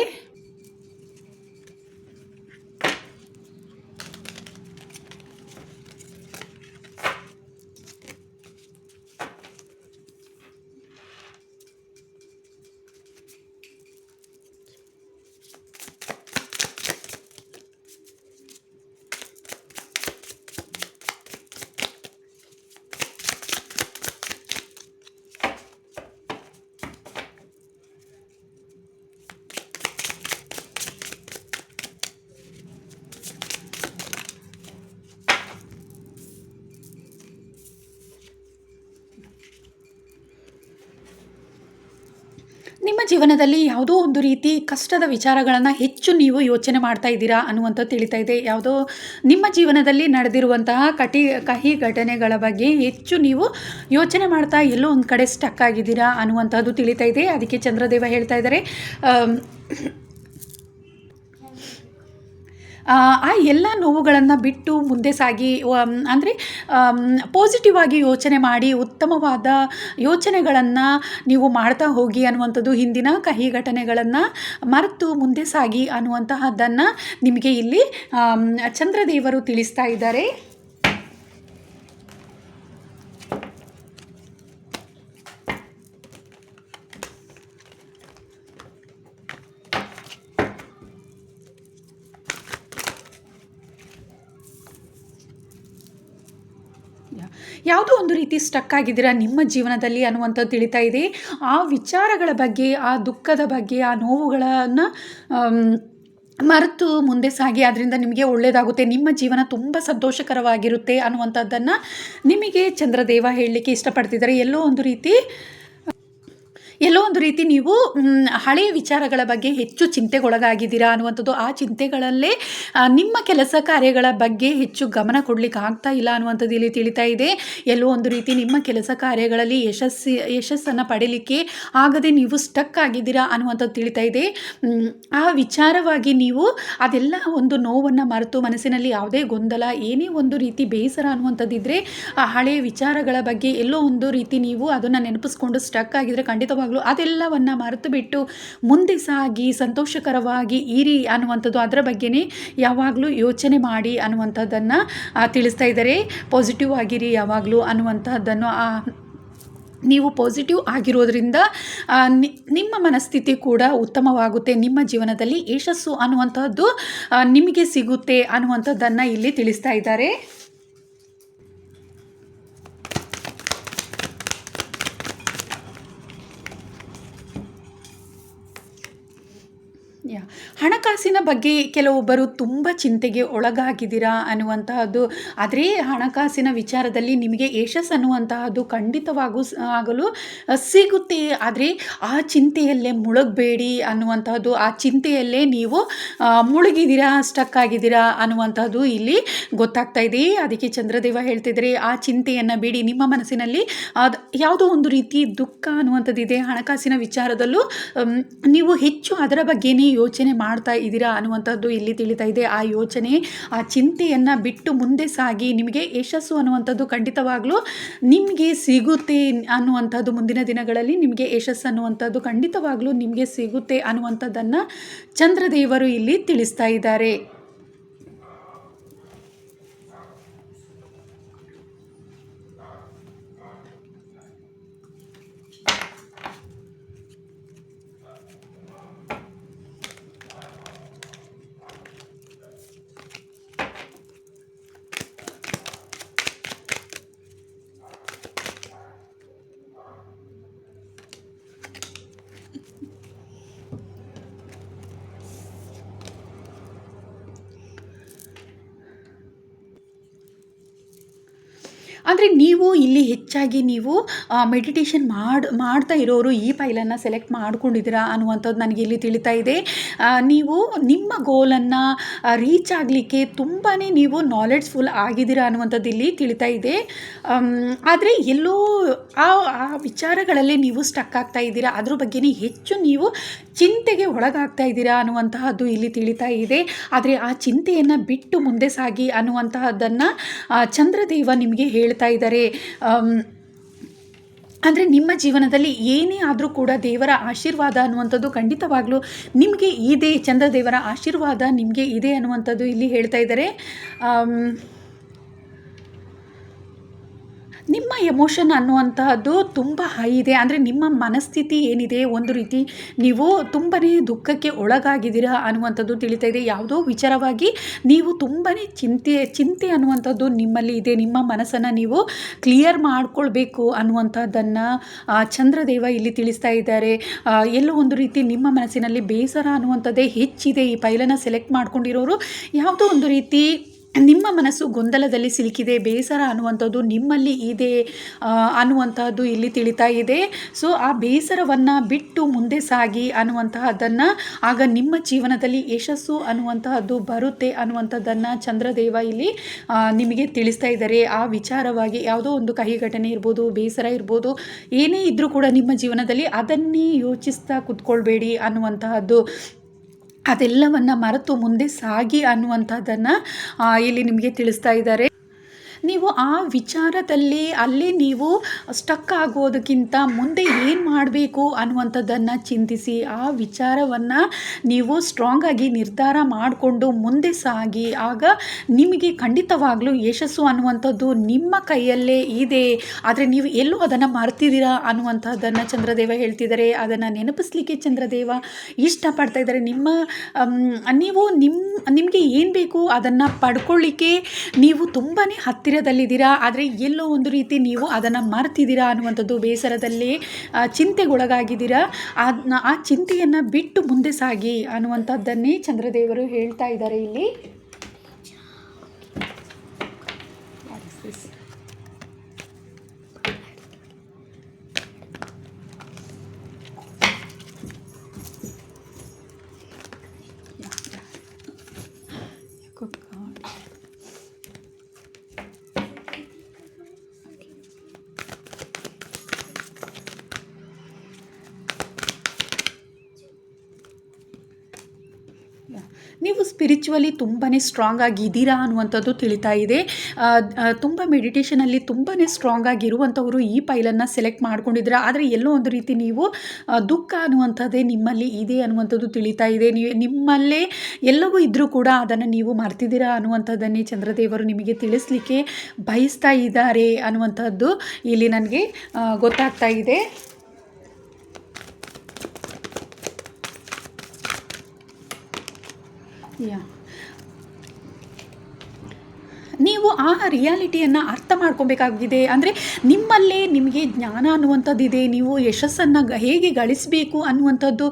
ನಿಮ್ಮ ಜೀವನದಲ್ಲಿ ಯಾವುದೋ ಒಂದು ರೀತಿ ಕಷ್ಟದ ವಿಚಾರಗಳನ್ನು ಹೆಚ್ಚು ನೀವು ಯೋಚನೆ ಮಾಡ್ತಾ ಇದ್ದೀರಾ ಅನ್ನುವಂಥದ್ದು ತಿಳಿತಾ ಇದೆ. ಯಾವುದೋ ನಿಮ್ಮ ಜೀವನದಲ್ಲಿ ನಡೆದಿರುವಂತಹ ಕಹಿ ಘಟನೆಗಳ ಬಗ್ಗೆ ಹೆಚ್ಚು ನೀವು ಯೋಚನೆ ಮಾಡ್ತಾ ಎಲ್ಲೋ ಒಂದು ಕಡೆ ಸ್ಟಕ್ ಆಗಿದ್ದೀರಾ ಅನ್ನುವಂಥದ್ದು ತಿಳಿತಾ ಇದೆ. ಅದಕ್ಕೆ ಚಂದ್ರದೇವ ಹೇಳ್ತಾ ಇದ್ದಾರೆ, ಆ ಎಲ್ಲ ನೋವುಗಳನ್ನು ಬಿಟ್ಟು ಮುಂದೆ ಸಾಗಿ, ಅಂದರೆ ಪಾಸಿಟಿವ್ ಆಗಿ ಯೋಚನೆ ಮಾಡಿ ಉತ್ತಮವಾದ ಯೋಚನೆಗಳನ್ನು ನೀವು ಮಾಡ್ತಾ ಹೋಗಿ ಅನ್ನುವಂಥದ್ದು, ಹಿಂದಿನ ಕಹಿ ಘಟನೆಗಳನ್ನು ಮರೆತು ಮುಂದೆ ಸಾಗಿ ಅನ್ನುವಂತಹದ್ದನ್ನು ನಿಮಗೆ ಇಲ್ಲಿ ಚಂದ್ರದೇವರು ತಿಳಿಸ್ತಾ ಇದ್ದಾರೆ. ಯಾವುದೋ ಒಂದು ರೀತಿ ಸ್ಟಕ್ ಆಗಿದ್ದೀರಾ ನಿಮ್ಮ ಜೀವನದಲ್ಲಿ ಅನ್ನುವಂಥದ್ದು ತಿಳಿತಾ ಇದೆ. ಆ ವಿಚಾರಗಳ ಬಗ್ಗೆ, ಆ ದುಃಖದ ಬಗ್ಗೆ, ಆ ನೋವುಗಳನ್ನು ಮರೆತು ಮುಂದೆ ಸಾಗಿ, ಅದರಿಂದ ನಿಮಗೆ ಒಳ್ಳೆಯದಾಗುತ್ತೆ, ನಿಮ್ಮ ಜೀವನ ತುಂಬ ಸಂತೋಷಕರವಾಗಿರುತ್ತೆ ಅನ್ನುವಂಥದ್ದನ್ನು ನಿಮಗೆ ಚಂದ್ರದೇವ ಹೇಳಲಿಕ್ಕೆ ಇಷ್ಟಪಡ್ತಿದ್ದಾರೆ. ಎಲ್ಲೋ ಒಂದು ರೀತಿ ನೀವು ಹಳೆಯ ವಿಚಾರಗಳ ಬಗ್ಗೆ ಹೆಚ್ಚು ಚಿಂತೆಗೊಳಗಾಗಿದ್ದೀರಾ ಅನ್ನುವಂಥದ್ದು. ಆ ಚಿಂತೆಗಳಲ್ಲೇ ನಿಮ್ಮ ಕೆಲಸ ಕಾರ್ಯಗಳ ಬಗ್ಗೆ ಹೆಚ್ಚು ಗಮನ ಕೊಡಲಿಕ್ಕೆ ಆಗ್ತಾ ಇಲ್ಲ ಅನ್ನುವಂಥದ್ದು ಇಲ್ಲಿ ತಿಳಿತಾ ಇದೆ. ಎಲ್ಲೋ ಒಂದು ರೀತಿ ನಿಮ್ಮ ಕೆಲಸ ಕಾರ್ಯಗಳಲ್ಲಿ ಯಶಸ್ಸನ್ನು ಪಡೀಲಿಕ್ಕೆ ಆಗದೆ ನೀವು ಸ್ಟಕ್ ಆಗಿದ್ದೀರಾ ಅನ್ನುವಂಥದ್ದು ತಿಳಿತಾ ಇದೆ. ಆ ವಿಚಾರವಾಗಿ ನೀವು ಅದೆಲ್ಲ ಒಂದು ನೋವನ್ನು ಮರೆತು, ಮನಸ್ಸಿನಲ್ಲಿ ಯಾವುದೇ ಗೊಂದಲ, ಏನೇ ಒಂದು ರೀತಿ ಬೇಸರ ಅನ್ನುವಂಥದ್ದಿದ್ದರೆ, ಆ ಹಳೆಯ ವಿಚಾರಗಳ ಬಗ್ಗೆ ಎಲ್ಲೋ ಒಂದು ರೀತಿ ನೀವು ಅದನ್ನು ನೆನಪಿಸ್ಕೊಂಡು ಸ್ಟಕ್ ಆಗಿದ್ರೆ ಖಂಡಿತವಾಗಿ ಅದೆಲ್ಲವನ್ನು ಮರೆತು ಬಿಟ್ಟು ಮುಂದೆ ಸಾಗಿ ಸಂತೋಷಕರವಾಗಿ ಇರಿ ಅನ್ನುವಂಥದ್ದು, ಅದರ ಬಗ್ಗೆನೇ ಯಾವಾಗಲೂ ಯೋಚನೆ ಮಾಡಿ ಅನ್ನುವಂಥದ್ದನ್ನು ತಿಳಿಸ್ತಾ ಇದ್ದಾರೆ. ಪಾಸಿಟಿವ್ ಆಗಿರಿ ಯಾವಾಗಲೂ ಅನ್ನುವಂಥದ್ದನ್ನು, ನೀವು ಪಾಸಿಟಿವ್ ಆಗಿರೋದ್ರಿಂದ ನಿಮ್ಮ ಮನಸ್ಥಿತಿ ಕೂಡ ಉತ್ತಮವಾಗುತ್ತೆ, ನಿಮ್ಮ ಜೀವನದಲ್ಲಿ ಯಶಸ್ಸು ಅನ್ನುವಂಥದ್ದು ನಿಮಗೆ ಸಿಗುತ್ತೆ ಅನ್ನುವಂಥದ್ದನ್ನು ಇಲ್ಲಿ ತಿಳಿಸ್ತಾ ಇದ್ದಾರೆ. ಹಣಕಾಸಿನ ಬಗ್ಗೆ ಕೆಲವೊಬ್ಬರು ತುಂಬ ಚಿಂತೆಗೆ ಒಳಗಾಗಿದ್ದೀರಾ ಅನ್ನುವಂತಹದ್ದು. ಆದರೆ ಹಣಕಾಸಿನ ವಿಚಾರದಲ್ಲಿ ನಿಮಗೆ ಯಶಸ್ಸು ಅನ್ನುವಂತಹದ್ದು ಆಗಲು ಸಿಗುತ್ತೆ. ಆದರೆ ಆ ಚಿಂತೆಯಲ್ಲೇ ಮುಳುಗಬೇಡಿ ಅನ್ನುವಂತಹದ್ದು, ಆ ಚಿಂತೆಯಲ್ಲೇ ನೀವು ಮುಳುಗಿದ್ದೀರಾ, ಸ್ಟಕ್ ಆಗಿದ್ದೀರಾ ಅನ್ನುವಂತಹದ್ದು ಇಲ್ಲಿ ಗೊತ್ತಾಗ್ತಾ ಇದೆ. ಅದಕ್ಕೆ ಚಂದ್ರದೇವ ಹೇಳ್ತಿದ್ರೆ, ಆ ಚಿಂತೆಯನ್ನು ಬಿಡಿ, ನಿಮ್ಮ ಮನಸ್ಸಿನಲ್ಲಿ ಯಾವುದೋ ಒಂದು ರೀತಿ ದುಃಖ ಅನ್ನುವಂಥದ್ದಿದೆ, ಹಣಕಾಸಿನ ವಿಚಾರದಲ್ಲೂ ನೀವು ಹೆಚ್ಚು ಅದರ ಬಗ್ಗೆನೇ ಯೋಚನೆ ಮಾಡ್ತಾ ಇದ್ದೀರಾ ಅನ್ನುವಂಥದ್ದು ಇಲ್ಲಿ ತಿಳಿತಾ ಇದೆ. ಆ ಯೋಚನೆ, ಆ ಚಿಂತೆಯನ್ನು ಬಿಟ್ಟು ಮುಂದೆ ಸಾಗಿ ನಿಮಗೆ ಯಶಸ್ಸು ಅನ್ನುವಂಥದ್ದು ಖಂಡಿತವಾಗ್ಲೂ ನಿಮಗೆ ಸಿಗುತ್ತೆ ಅನ್ನುವಂಥದ್ದು, ಮುಂದಿನ ದಿನಗಳಲ್ಲಿ ನಿಮಗೆ ಯಶಸ್ಸು ಅನ್ನುವಂಥದ್ದು ಖಂಡಿತವಾಗ್ಲೂ ನಿಮಗೆ ಸಿಗುತ್ತೆ ಅನ್ನುವಂಥದ್ದನ್ನು ಚಂದ್ರದೇವರು ಇಲ್ಲಿ ತಿಳಿಸ್ತಾ ಇದ್ದಾರೆ. ಅಂದರೆ ನೀವು ಇಲ್ಲಿ ಹೆಚ್ಚಾಗಿ ನೀವು ಮೆಡಿಟೇಷನ್ ಮಾಡ್ತಾ ಇರೋರು ಈ ಫೈಲನ್ನು ಸೆಲೆಕ್ಟ್ ಮಾಡ್ಕೊಂಡಿದ್ದೀರಾ ಅನ್ನುವಂಥದ್ದು ನನಗೆ ಇಲ್ಲಿ ತಿಳಿತಾ ಇದೆ. ನೀವು ನಿಮ್ಮ ಗೋಲನ್ನು ರೀಚ್ ಆಗಲಿಕ್ಕೆ ತುಂಬಾ ನೀವು ನಾಲೆಡ್ಜ್ಫುಲ್ ಆಗಿದ್ದೀರಾ ಅನ್ನುವಂಥದ್ದು ಇಲ್ಲಿ ತಿಳಿತಾ ಇದೆ. ಆದರೆ ಎಲ್ಲೋ ಆ ಆ ವಿಚಾರಗಳಲ್ಲಿ ನೀವು ಸ್ಟಕ್ ಆಗ್ತಾ ಇದ್ದೀರಾ, ಅದ್ರ ಬಗ್ಗೆನೇ ಹೆಚ್ಚು ನೀವು ಚಿಂತೆಗೆ ಒಳಗಾಗ್ತಾ ಇದ್ದೀರಾ ಅನ್ನುವಂತಹದ್ದು ಇಲ್ಲಿ ತಿಳಿತಾ ಇದೆ. ಆದರೆ ಆ ಚಿಂತೆಯನ್ನು ಬಿಟ್ಟು ಮುಂದೆ ಸಾಗಿ ಅನ್ನುವಂತಹದ್ದನ್ನು ಚಂದ್ರದೇವ ನಿಮಗೆ ಹೇಳ್ತಾ ಇದ್ದಾರೆ. ಅಂದರೆ ನಿಮ್ಮ ಜೀವನದಲ್ಲಿ ಏನೇ ಆದರೂ ಕೂಡ ದೇವರ ಆಶೀರ್ವಾದ ಅನ್ನುವಂಥದ್ದು ಖಂಡಿತವಾಗ್ಲೂ ನಿಮಗೆ ಇದೆ, ಚಂದ್ರದೇವರ ಆಶೀರ್ವಾದ ನಿಮಗೆ ಇದೆ ಅನ್ನುವಂಥದ್ದು ಇಲ್ಲಿ ಹೇಳ್ತಾ ಇದ್ದಾರೆ. ನಿಮ್ಮ ಎಮೋಷನ್ ಅನ್ನುವಂತಹದ್ದು ತುಂಬ ಹೈ ಇದೆ. ಅಂದರೆ ನಿಮ್ಮ ಮನಸ್ಥಿತಿ ಏನಿದೆ, ಒಂದು ರೀತಿ ನೀವು ತುಂಬಾ ದುಃಖಕ್ಕೆ ಒಳಗಾಗಿದ್ದೀರಾ ಅನ್ನುವಂಥದ್ದು ತಿಳಿತಾ ಇದೆ. ಯಾವುದೋ ವಿಚಾರವಾಗಿ ನೀವು ತುಂಬಾ ಚಿಂತೆ ಅನ್ನುವಂಥದ್ದು ನಿಮ್ಮಲ್ಲಿ ಇದೆ. ನಿಮ್ಮ ಮನಸ್ಸನ್ನು ನೀವು ಕ್ಲಿಯರ್ ಮಾಡ್ಕೊಳ್ಬೇಕು ಅನ್ನುವಂಥದ್ದನ್ನು ಚಂದ್ರದೇವ ಇಲ್ಲಿ ತಿಳಿಸ್ತಾ ಇದ್ದಾರೆ. ಎಲ್ಲೋ ಒಂದು ರೀತಿ ನಿಮ್ಮ ಮನಸ್ಸಿನಲ್ಲಿ ಬೇಸರ ಅನ್ನುವಂಥದ್ದೇ ಹೆಚ್ಚಿದೆ. ಈ ಫೈಲನ್ನು ಸೆಲೆಕ್ಟ್ ಮಾಡ್ಕೊಂಡಿರೋರು ಯಾವುದೋ ಒಂದು ರೀತಿ ನಿಮ್ಮ ಮನಸ್ಸು ಗೊಂದಲದಲ್ಲಿ ಸಿಲುಕಿದೆ, ಬೇಸರ ಅನ್ನುವಂಥದ್ದು ನಿಮ್ಮಲ್ಲಿ ಇದೆ ಅನ್ನುವಂತಹದ್ದು ಇಲ್ಲಿ ತಿಳಿತಾ ಇದೆ. ಸೊ ಆ ಬೇಸರವನ್ನು ಬಿಟ್ಟು ಮುಂದೆ ಸಾಗಿ ಅನ್ನುವಂತಹದ್ದನ್ನು, ಆಗ ನಿಮ್ಮ ಜೀವನದಲ್ಲಿ ಯಶಸ್ಸು ಅನ್ನುವಂತಹದ್ದು ಬರುತ್ತೆ ಅನ್ನುವಂಥದ್ದನ್ನು ಚಂದ್ರದೇವ ಇಲ್ಲಿ ನಿಮಗೆ ತಿಳಿಸ್ತಾ ಇದ್ದಾರೆ. ಆ ವಿಚಾರವಾಗಿ ಯಾವುದೋ ಒಂದು ಕಹಿ ಘಟನೆ ಇರ್ಬೋದು, ಬೇಸರ ಇರ್ಬೋದು, ಏನೇ ಇದ್ದರೂ ಕೂಡ ನಿಮ್ಮ ಜೀವನದಲ್ಲಿ ಅದನ್ನೇ ಯೋಚಿಸ್ತಾ ಕೂತ್ಕೊಳ್ಬೇಡಿ ಅನ್ನುವಂತಹದ್ದು, ಅದೆಲ್ಲವನ್ನು ಮರೆತು ಮುಂದೆ ಸಾಗಿ ಅನ್ನುವಂಥದ್ದನ್ನು ಇಲ್ಲಿ ನಿಮಗೆ ತಿಳಿಸ್ತಾ ಇದ್ದಾರೆ. ನೀವು ಆ ವಿಚಾರದಲ್ಲಿ ಅಲ್ಲೇ ನೀವು ಸ್ಟಕ್ ಆಗೋದಕ್ಕಿಂತ ಮುಂದೆ ಏನು ಮಾಡಬೇಕು ಅನ್ನುವಂಥದ್ದನ್ನು ಚಿಂತಿಸಿ ಆ ವಿಚಾರವನ್ನು ನೀವು ಸ್ಟ್ರಾಂಗಾಗಿ ನಿರ್ಧಾರ ಮಾಡಿಕೊಂಡು ಮುಂದೆ ಸಾಗಿ, ಆಗ ನಿಮಗೆ ಖಂಡಿತವಾಗಲೂ ಯಶಸ್ಸು ಅನ್ನುವಂಥದ್ದು ನಿಮ್ಮ ಕೈಯಲ್ಲೇ ಇದೆ. ಆದರೆ ನೀವು ಎಲ್ಲೂ ಅದನ್ನು ಮರ್ತಿದ್ದೀರಾ ಅನ್ನುವಂಥದ್ದನ್ನು ಚಂದ್ರದೇವ ಹೇಳ್ತಿದ್ದಾರೆ. ಅದನ್ನು ನೆನಪಿಸ್ಲಿಕ್ಕೆ ಚಂದ್ರದೇವ ಇಷ್ಟಪಡ್ತಾ ಇದ್ದಾರೆ. ನೀವು ನಿಮಗೆ ಏನು ಬೇಕು ಅದನ್ನು ಪಡ್ಕೊಳ್ಳಿಕ್ಕೆ ನೀವು ತುಂಬಾ ಹತ್ತಿರದಲ್ಲಿದ್ದೀರಾ, ಆದರೆ ಎಲ್ಲೋ ಒಂದು ರೀತಿ ನೀವು ಅದನ್ನು ಮರ್ತಿದ್ದೀರಾ ಅನ್ನುವಂಥದ್ದು, ಬೇಸರದಲ್ಲಿ ಚಿಂತೆಗೊಳಗಾಗಿದ್ದೀರಾ. ಆ ಚಿಂತೆಯನ್ನು ಬಿಟ್ಟು ಮುಂದೆ ಸಾಗಿ ಅನ್ನುವಂಥದ್ದನ್ನೇ ಚಂದ್ರದೇವರು ಹೇಳ್ತಾ ಇದ್ದಾರೆ ಇಲ್ಲಿ. ನೀವು ಸ್ಪಿರಿಚುವಲಿ ತುಂಬಾ ಸ್ಟ್ರಾಂಗ್ ಆಗಿದ್ದೀರಾ ಅನ್ನುವಂಥದ್ದು ತಿಳಿತಾ ಇದೆ. ತುಂಬ ಮೆಡಿಟೇಷನಲ್ಲಿ ತುಂಬಾ ಸ್ಟ್ರಾಂಗ್ ಆಗಿರುವಂಥವರು ಈ ಫೈಲನ್ನು ಸೆಲೆಕ್ಟ್ ಮಾಡ್ಕೊಂಡಿದ್ದೀರಾ. ಆದರೆ ಎಲ್ಲೋ ಒಂದು ರೀತಿ ನೀವು ದುಃಖ ಅನ್ನುವಂಥದ್ದೇ ನಿಮ್ಮಲ್ಲಿ ಇದೆ ಅನ್ನುವಂಥದ್ದು ತಿಳಿತಾ ಇದೆ. ನಿಮ್ಮಲ್ಲೇ ಎಲ್ಲವೂ ಇದ್ದರೂ ಕೂಡ ಅದನ್ನು ನೀವು ಮರ್ತಿದ್ದೀರಾ ಅನ್ನುವಂಥದ್ದನ್ನೇ ಚಂದ್ರದೇವರು ನಿಮಗೆ ತಿಳಿಸ್ಲಿಕ್ಕೆ ಬಯಸ್ತಾ ಇದ್ದಾರೆ ಅನ್ನುವಂಥದ್ದು ಇಲ್ಲಿ ನನಗೆ ಗೊತ್ತಾಗ್ತಾ ಇದೆ. ನೀವು ಆ ರಿಯಾಲಿಟಿಯನ್ನು ಅರ್ಥ ಮಾಡ್ಕೊಬೇಕಾಗಿದೆ. ಅಂದರೆ ನಿಮ್ಮಲ್ಲೇ ನಿಮಗೆ ಜ್ಞಾನ ಅನ್ನುವಂಥದ್ದಿದೆ. ನೀವು ಯಶಸ್ಸನ್ನು ಹೇಗೆ ಗಳಿಸಬೇಕು ಅನ್ನುವಂಥದ್ದು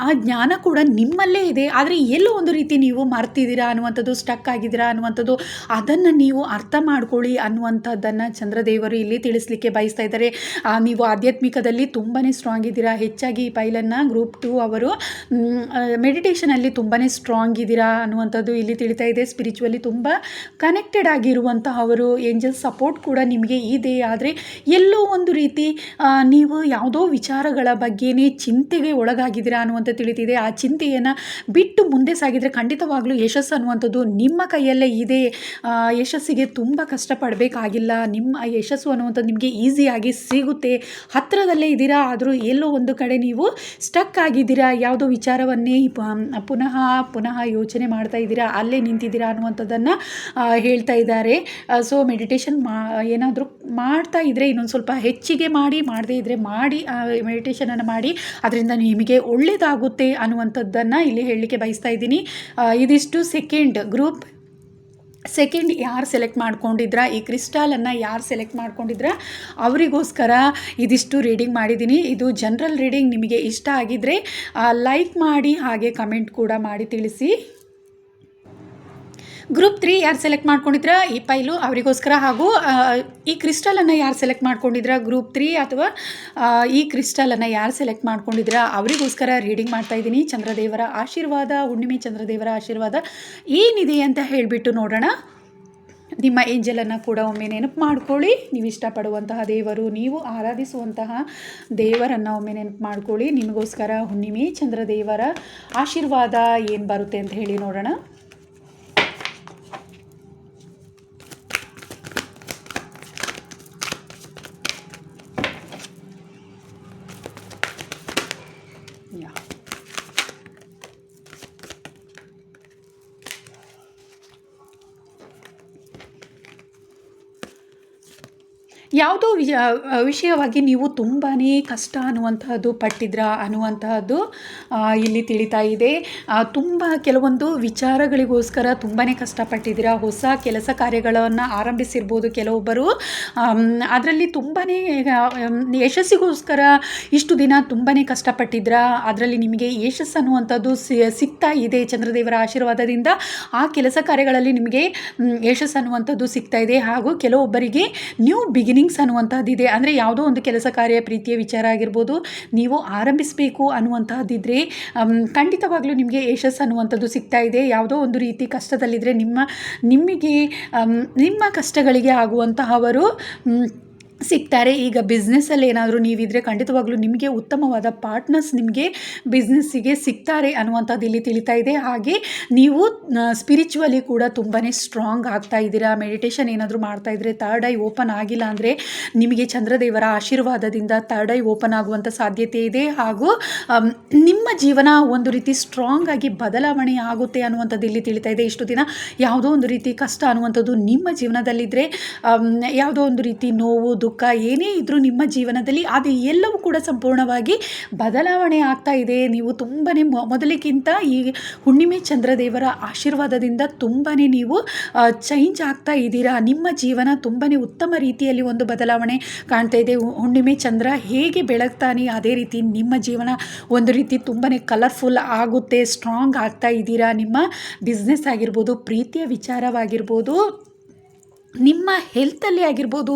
ಆ ಜ್ಞಾನ ಕೂಡ ನಿಮ್ಮಲ್ಲೇ ಇದೆ. ಆದರೆ ಎಲ್ಲೋ ಒಂದು ರೀತಿ ನೀವು ಮರ್ತಿದ್ದೀರಾ ಅನ್ನುವಂಥದ್ದು, ಸ್ಟಕ್ ಆಗಿದ್ದೀರಾ ಅನ್ನುವಂಥದ್ದು, ಅದನ್ನು ನೀವು ಅರ್ಥ ಮಾಡ್ಕೊಳ್ಳಿ ಅನ್ನುವಂಥದ್ದನ್ನು ಚಂದ್ರದೇವರು ಇಲ್ಲಿ ತಿಳಿಸ್ಲಿಕ್ಕೆ ಬಯಸ್ತಾ ಇದ್ದಾರೆ. ನೀವು ಆಧ್ಯಾತ್ಮಿಕದಲ್ಲಿ ತುಂಬಾ ಸ್ಟ್ರಾಂಗ್ ಇದ್ದೀರಾ. ಹೆಚ್ಚಾಗಿ ಈ ಫೈಲನ್ನು ಗ್ರೂಪ್ 2 ಅವರು ಮೆಡಿಟೇಷನಲ್ಲಿ ತುಂಬಾ ಸ್ಟ್ರಾಂಗ್ ಇದ್ದೀರಾ ಅನ್ನುವಂಥದ್ದು ಇಲ್ಲಿ ತಿಳಿತಾ ಇದೆ. ಸ್ಪಿರಿಚುವಲಿ ತುಂಬ ಕನೆಕ್ಟ್ ಕನೆಕ್ಟೆಡ್ ಆಗಿರುವಂತಹವರು, ಏಂಜಲ್ ಸಪೋರ್ಟ್ ಕೂಡ ನಿಮಗೆ ಇದೆ. ಆದರೆ ಎಲ್ಲೋ ಒಂದು ರೀತಿ ನೀವು ಯಾವುದೋ ವಿಚಾರಗಳ ಬಗ್ಗೆನೇ ಚಿಂತೆಗೆ ಒಳಗಾಗಿದ್ದೀರಾ ಅನ್ನುವಂಥ ತಿಳಿತಿದೆ. ಆ ಚಿಂತೆಯನ್ನು ಬಿಟ್ಟು ಮುಂದೆ ಸಾಗಿದರೆ ಖಂಡಿತವಾಗ್ಲೂ ಯಶಸ್ಸು ಅನ್ನುವಂಥದ್ದು ನಿಮ್ಮ ಕೈಯಲ್ಲೇ ಇದೆ. ಯಶಸ್ಸಿಗೆ ತುಂಬ ಕಷ್ಟಪಡಬೇಕಾಗಿಲ್ಲ. ನಿಮ್ಮ ಯಶಸ್ಸು ಅನ್ನುವಂಥದ್ದು ನಿಮಗೆ ಈಸಿಯಾಗಿ ಸಿಗುತ್ತೆ. ಹತ್ತಿರದಲ್ಲೇ ಇದ್ದೀರಾ, ಆದರೂ ಎಲ್ಲೋ ಒಂದು ಕಡೆ ನೀವು ಸ್ಟಕ್ ಆಗಿದ್ದೀರಾ. ಯಾವುದೋ ವಿಚಾರವನ್ನೇ ಪುನಃ ಪುನಃ ಯೋಚನೆ ಮಾಡ್ತಾ ಇದ್ದೀರಾ, ಅಲ್ಲೇ ನಿಂತಿದ್ದೀರಾ ಅನ್ನುವಂಥದ್ದನ್ನು ಹೇಳ್ತಾ ಇದ್ದಾರೆ. ಸೊ ಮೆಡಿಟೇಷನ್ ಏನಾದರೂ ಮಾಡ್ತಾ ಇದ್ದರೆ ಇನ್ನೊಂದು ಸ್ವಲ್ಪ ಹೆಚ್ಚಿಗೆ ಮಾಡಿ, ಮಾಡದೇ ಇದ್ದರೆ ಮಾಡಿ, ಮೆಡಿಟೇಷನನ್ನು ಮಾಡಿ, ಅದರಿಂದ ನಿಮಗೆ ಒಳ್ಳೆಯದಾಗುತ್ತೆ ಅನ್ನುವಂಥದ್ದನ್ನು ಇಲ್ಲಿ ಹೇಳಲಿಕ್ಕೆ ಬಯಸ್ತಾ ಇದ್ದೀನಿ. ಇದಿಷ್ಟು ಗ್ರೂಪ್ ಸೆಕೆಂಡ್ ಯಾರು ಸೆಲೆಕ್ಟ್ ಮಾಡ್ಕೊಂಡಿದ್ರ, ಈ ಕ್ರಿಸ್ಟಲನ್ನು ಯಾರು ಸೆಲೆಕ್ಟ್ ಮಾಡ್ಕೊಂಡಿದ್ರ ಅವರಿಗೋಸ್ಕರ ಇದಿಷ್ಟು ರೀಡಿಂಗ್ ಮಾಡಿದ್ದೀನಿ. ಇದು ಜನರಲ್ ರೀಡಿಂಗ್. ನಿಮಗೆ ಇಷ್ಟ ಆಗಿದ್ದರೆ ಲೈಕ್ ಮಾಡಿ, ಹಾಗೆ ಕಮೆಂಟ್ ಕೂಡ ಮಾಡಿ ತಿಳಿಸಿ. ಗ್ರೂಪ್ 3 ಯಾರು ಸೆಲೆಕ್ಟ್ ಮಾಡ್ಕೊಂಡಿದ್ರ ಈ ಫೈಲು ಅವರಿಗೋಸ್ಕರ, ಹಾಗೂ ಈ ಕ್ರಿಸ್ಟಲನ್ನು ಯಾರು ಸೆಲೆಕ್ಟ್ ಮಾಡ್ಕೊಂಡಿದ್ರ ಗ್ರೂಪ್ 3 ಅಥವಾ ಈ ಕ್ರಿಸ್ಟಲನ್ನು ಯಾರು ಸೆಲೆಕ್ಟ್ ಮಾಡ್ಕೊಂಡಿದ್ರ ಅವರಿಗೋಸ್ಕರ ರೀಡಿಂಗ್ ಮಾಡ್ತಾಯಿದ್ದೀನಿ. ಚಂದ್ರದೇವರ ಆಶೀರ್ವಾದ, ಹುಣ್ಣಿಮೆ ಚಂದ್ರದೇವರ ಆಶೀರ್ವಾದ ಏನಿದೆ ಅಂತ ಹೇಳಿಬಿಟ್ಟು ನೋಡೋಣ. ನಿಮ್ಮ ಏಂಜಲನ್ನು ಕೂಡ ಒಮ್ಮೆ ನೆನಪು ಮಾಡ್ಕೊಳ್ಳಿ. ನೀವು ಇಷ್ಟಪಡುವಂತಹ ದೇವರು, ನೀವು ಆರಾಧಿಸುವಂತಹ ದೇವರನ್ನು ಒಮ್ಮೆ ನೆನಪು ಮಾಡ್ಕೊಳ್ಳಿ. ನಿಮಗೋಸ್ಕರ ಹುಣ್ಣಿಮೆ ಚಂದ್ರದೇವರ ಆಶೀರ್ವಾದ ಏನು ಬರುತ್ತೆ ಅಂತ ಹೇಳಿ ನೋಡೋಣ. ಯಾವುದೋ ವಿಷಯವಾಗಿ ನೀವು ತುಂಬಾ ಕಷ್ಟ ಅನ್ನುವಂತಹದ್ದು ಪಟ್ಟಿದ್ರಾ ಅನ್ನುವಂತಹದ್ದು ಇಲ್ಲಿ ತಿಳಿತಾ ಇದೆ. ತುಂಬ ಕೆಲವೊಂದು ವಿಚಾರಗಳಿಗೋಸ್ಕರ ತುಂಬಾ ಕಷ್ಟಪಟ್ಟಿದ್ದೀರಾ. ಹೊಸ ಕೆಲಸ ಕಾರ್ಯಗಳನ್ನು ಆರಂಭಿಸಿರ್ಬೋದು ಕೆಲವೊಬ್ಬರು. ಅದರಲ್ಲಿ ತುಂಬಾ ಯಶಸ್ಸಿಗೋಸ್ಕರ ಇಷ್ಟು ದಿನ ತುಂಬಾ ಕಷ್ಟಪಟ್ಟಿದ್ರಾ. ಅದರಲ್ಲಿ ನಿಮಗೆ ಯಶಸ್ಸು ಅನ್ನುವಂಥದ್ದು ಸಿಗ್ತಾ ಇದೆ ಚಂದ್ರದೇವರ ಆಶೀರ್ವಾದದಿಂದ. ಆ ಕೆಲಸ ಕಾರ್ಯಗಳಲ್ಲಿ ನಿಮಗೆ ಯಶಸ್ಸು ಅನ್ನುವಂಥದ್ದು ಸಿಗ್ತಾ ಇದೆ. ಹಾಗೂ ಕೆಲವೊಬ್ಬರಿಗೆ ನ್ಯೂ ಬಿಗಿನಿಂಗ್ಸ್ ಅನ್ನುವಂಥದ್ದಿದೆ. ಅಂದರೆ ಯಾವುದೋ ಒಂದು ಕೆಲಸ ಕಾರ್ಯ, ಪ್ರೀತಿಯ ವಿಚಾರ ಆಗಿರ್ಬೋದು, ನೀವು ಆರಂಭಿಸಬೇಕು ಅನ್ನುವಂತಹದ್ದಿದ್ರೆ ಖಂಡಿತವಾಗ್ಲೂ ನಿಮಗೆ ಯಶಸ್ಸು ಅನ್ನುವಂಥದ್ದು ಸಿಗ್ತಾ ಇದೆ. ಯಾವುದೋ ಒಂದು ರೀತಿ ಕಷ್ಟದಲ್ಲಿದ್ದರೆ ನಿಮಗೆ ನಿಮ್ಮ ಕಷ್ಟಗಳಿಗೆ ಆಗುವಂತಹವರು ಸಿಗ್ತಾರೆ. ಈಗ ಬಿಸ್ನೆಸ್ಸಲ್ಲಿ ಏನಾದರೂ ನೀವಿದ್ರೆ ಖಂಡಿತವಾಗ್ಲೂ ನಿಮಗೆ ಉತ್ತಮವಾದ ಪಾರ್ಟ್ನರ್ಸ್ ನಿಮಗೆ ಬಿಸ್ನೆಸ್ಸಿಗೆ ಸಿಗ್ತಾರೆ ಅನ್ನುವಂಥದ್ದು ಇಲ್ಲಿ ತಿಳಿತಾ ಇದೆ. ಹಾಗೆ ನೀವು ಸ್ಪಿರಿಚುವಲಿ ಕೂಡ ತುಂಬಾ ಸ್ಟ್ರಾಂಗ್ ಆಗ್ತಾ ಇದ್ದೀರಾ. ಮೆಡಿಟೇಷನ್ ಏನಾದರೂ ಮಾಡ್ತಾ ಇದ್ದರೆ, ಥರ್ಡ್ ಐ ಓಪನ್ ಆಗಿಲ್ಲ ಅಂದರೆ ನಿಮಗೆ ಚಂದ್ರದೇವರ ಆಶೀರ್ವಾದದಿಂದ ಥರ್ಡ್ ಐ ಓಪನ್ ಆಗುವಂಥ ಸಾಧ್ಯತೆ ಇದೆ. ಹಾಗೂ ನಿಮ್ಮ ಜೀವನ ಒಂದು ರೀತಿ ಸ್ಟ್ರಾಂಗ್ ಆಗಿ ಬದಲಾವಣೆ ಆಗುತ್ತೆ ಅನ್ನುವಂಥದ್ದು ಇಲ್ಲಿ ತಿಳಿತಾ ಇದೆ. ಇಷ್ಟು ದಿನ ಯಾವುದೋ ಒಂದು ರೀತಿ ಕಷ್ಟ ಅನ್ನುವಂಥದ್ದು ನಿಮ್ಮ ಜೀವನದಲ್ಲಿದ್ದರೆ, ಯಾವುದೋ ಒಂದು ರೀತಿ ನೋವು, ದುಃಖ ಏನೇ ಇದ್ರೂ ನಿಮ್ಮ ಜೀವನದಲ್ಲಿ ಅದು ಎಲ್ಲವೂ ಕೂಡ ಸಂಪೂರ್ಣವಾಗಿ ಬದಲಾವಣೆ ಆಗ್ತಾ ಇದೆ. ನೀವು ತುಂಬಾ ಮೊದಲಿಗಿಂತ ಈ ಹುಣ್ಣಿಮೆ ಚಂದ್ರದೇವರ ಆಶೀರ್ವಾದದಿಂದ ತುಂಬಾ ನೀವು ಚೇಂಜ್ ಆಗ್ತಾ ಇದ್ದೀರಾ. ನಿಮ್ಮ ಜೀವನ ತುಂಬಾ ಉತ್ತಮ ರೀತಿಯಲ್ಲಿ ಒಂದು ಬದಲಾವಣೆ ಕಾಣ್ತಾ ಇದೆ. ಹುಣ್ಣಿಮೆ ಚಂದ್ರ ಹೇಗೆ ಬೆಳಗ್ತಾನೆ ಅದೇ ರೀತಿ ನಿಮ್ಮ ಜೀವನ ಒಂದು ರೀತಿ ತುಂಬಾ ಕಲರ್ಫುಲ್ ಆಗುತ್ತೆ. ಸ್ಟ್ರಾಂಗ್ ಆಗ್ತಾ ಇದ್ದೀರಾ. ನಿಮ್ಮ ಬಿಸ್ನೆಸ್ ಆಗಿರ್ಬೋದು, ಪ್ರೀತಿಯ ವಿಚಾರವಾಗಿರ್ಬೋದು, ನಿಮ್ಮ ಹೆಲ್ತಲ್ಲಿ ಆಗಿರ್ಬೋದು,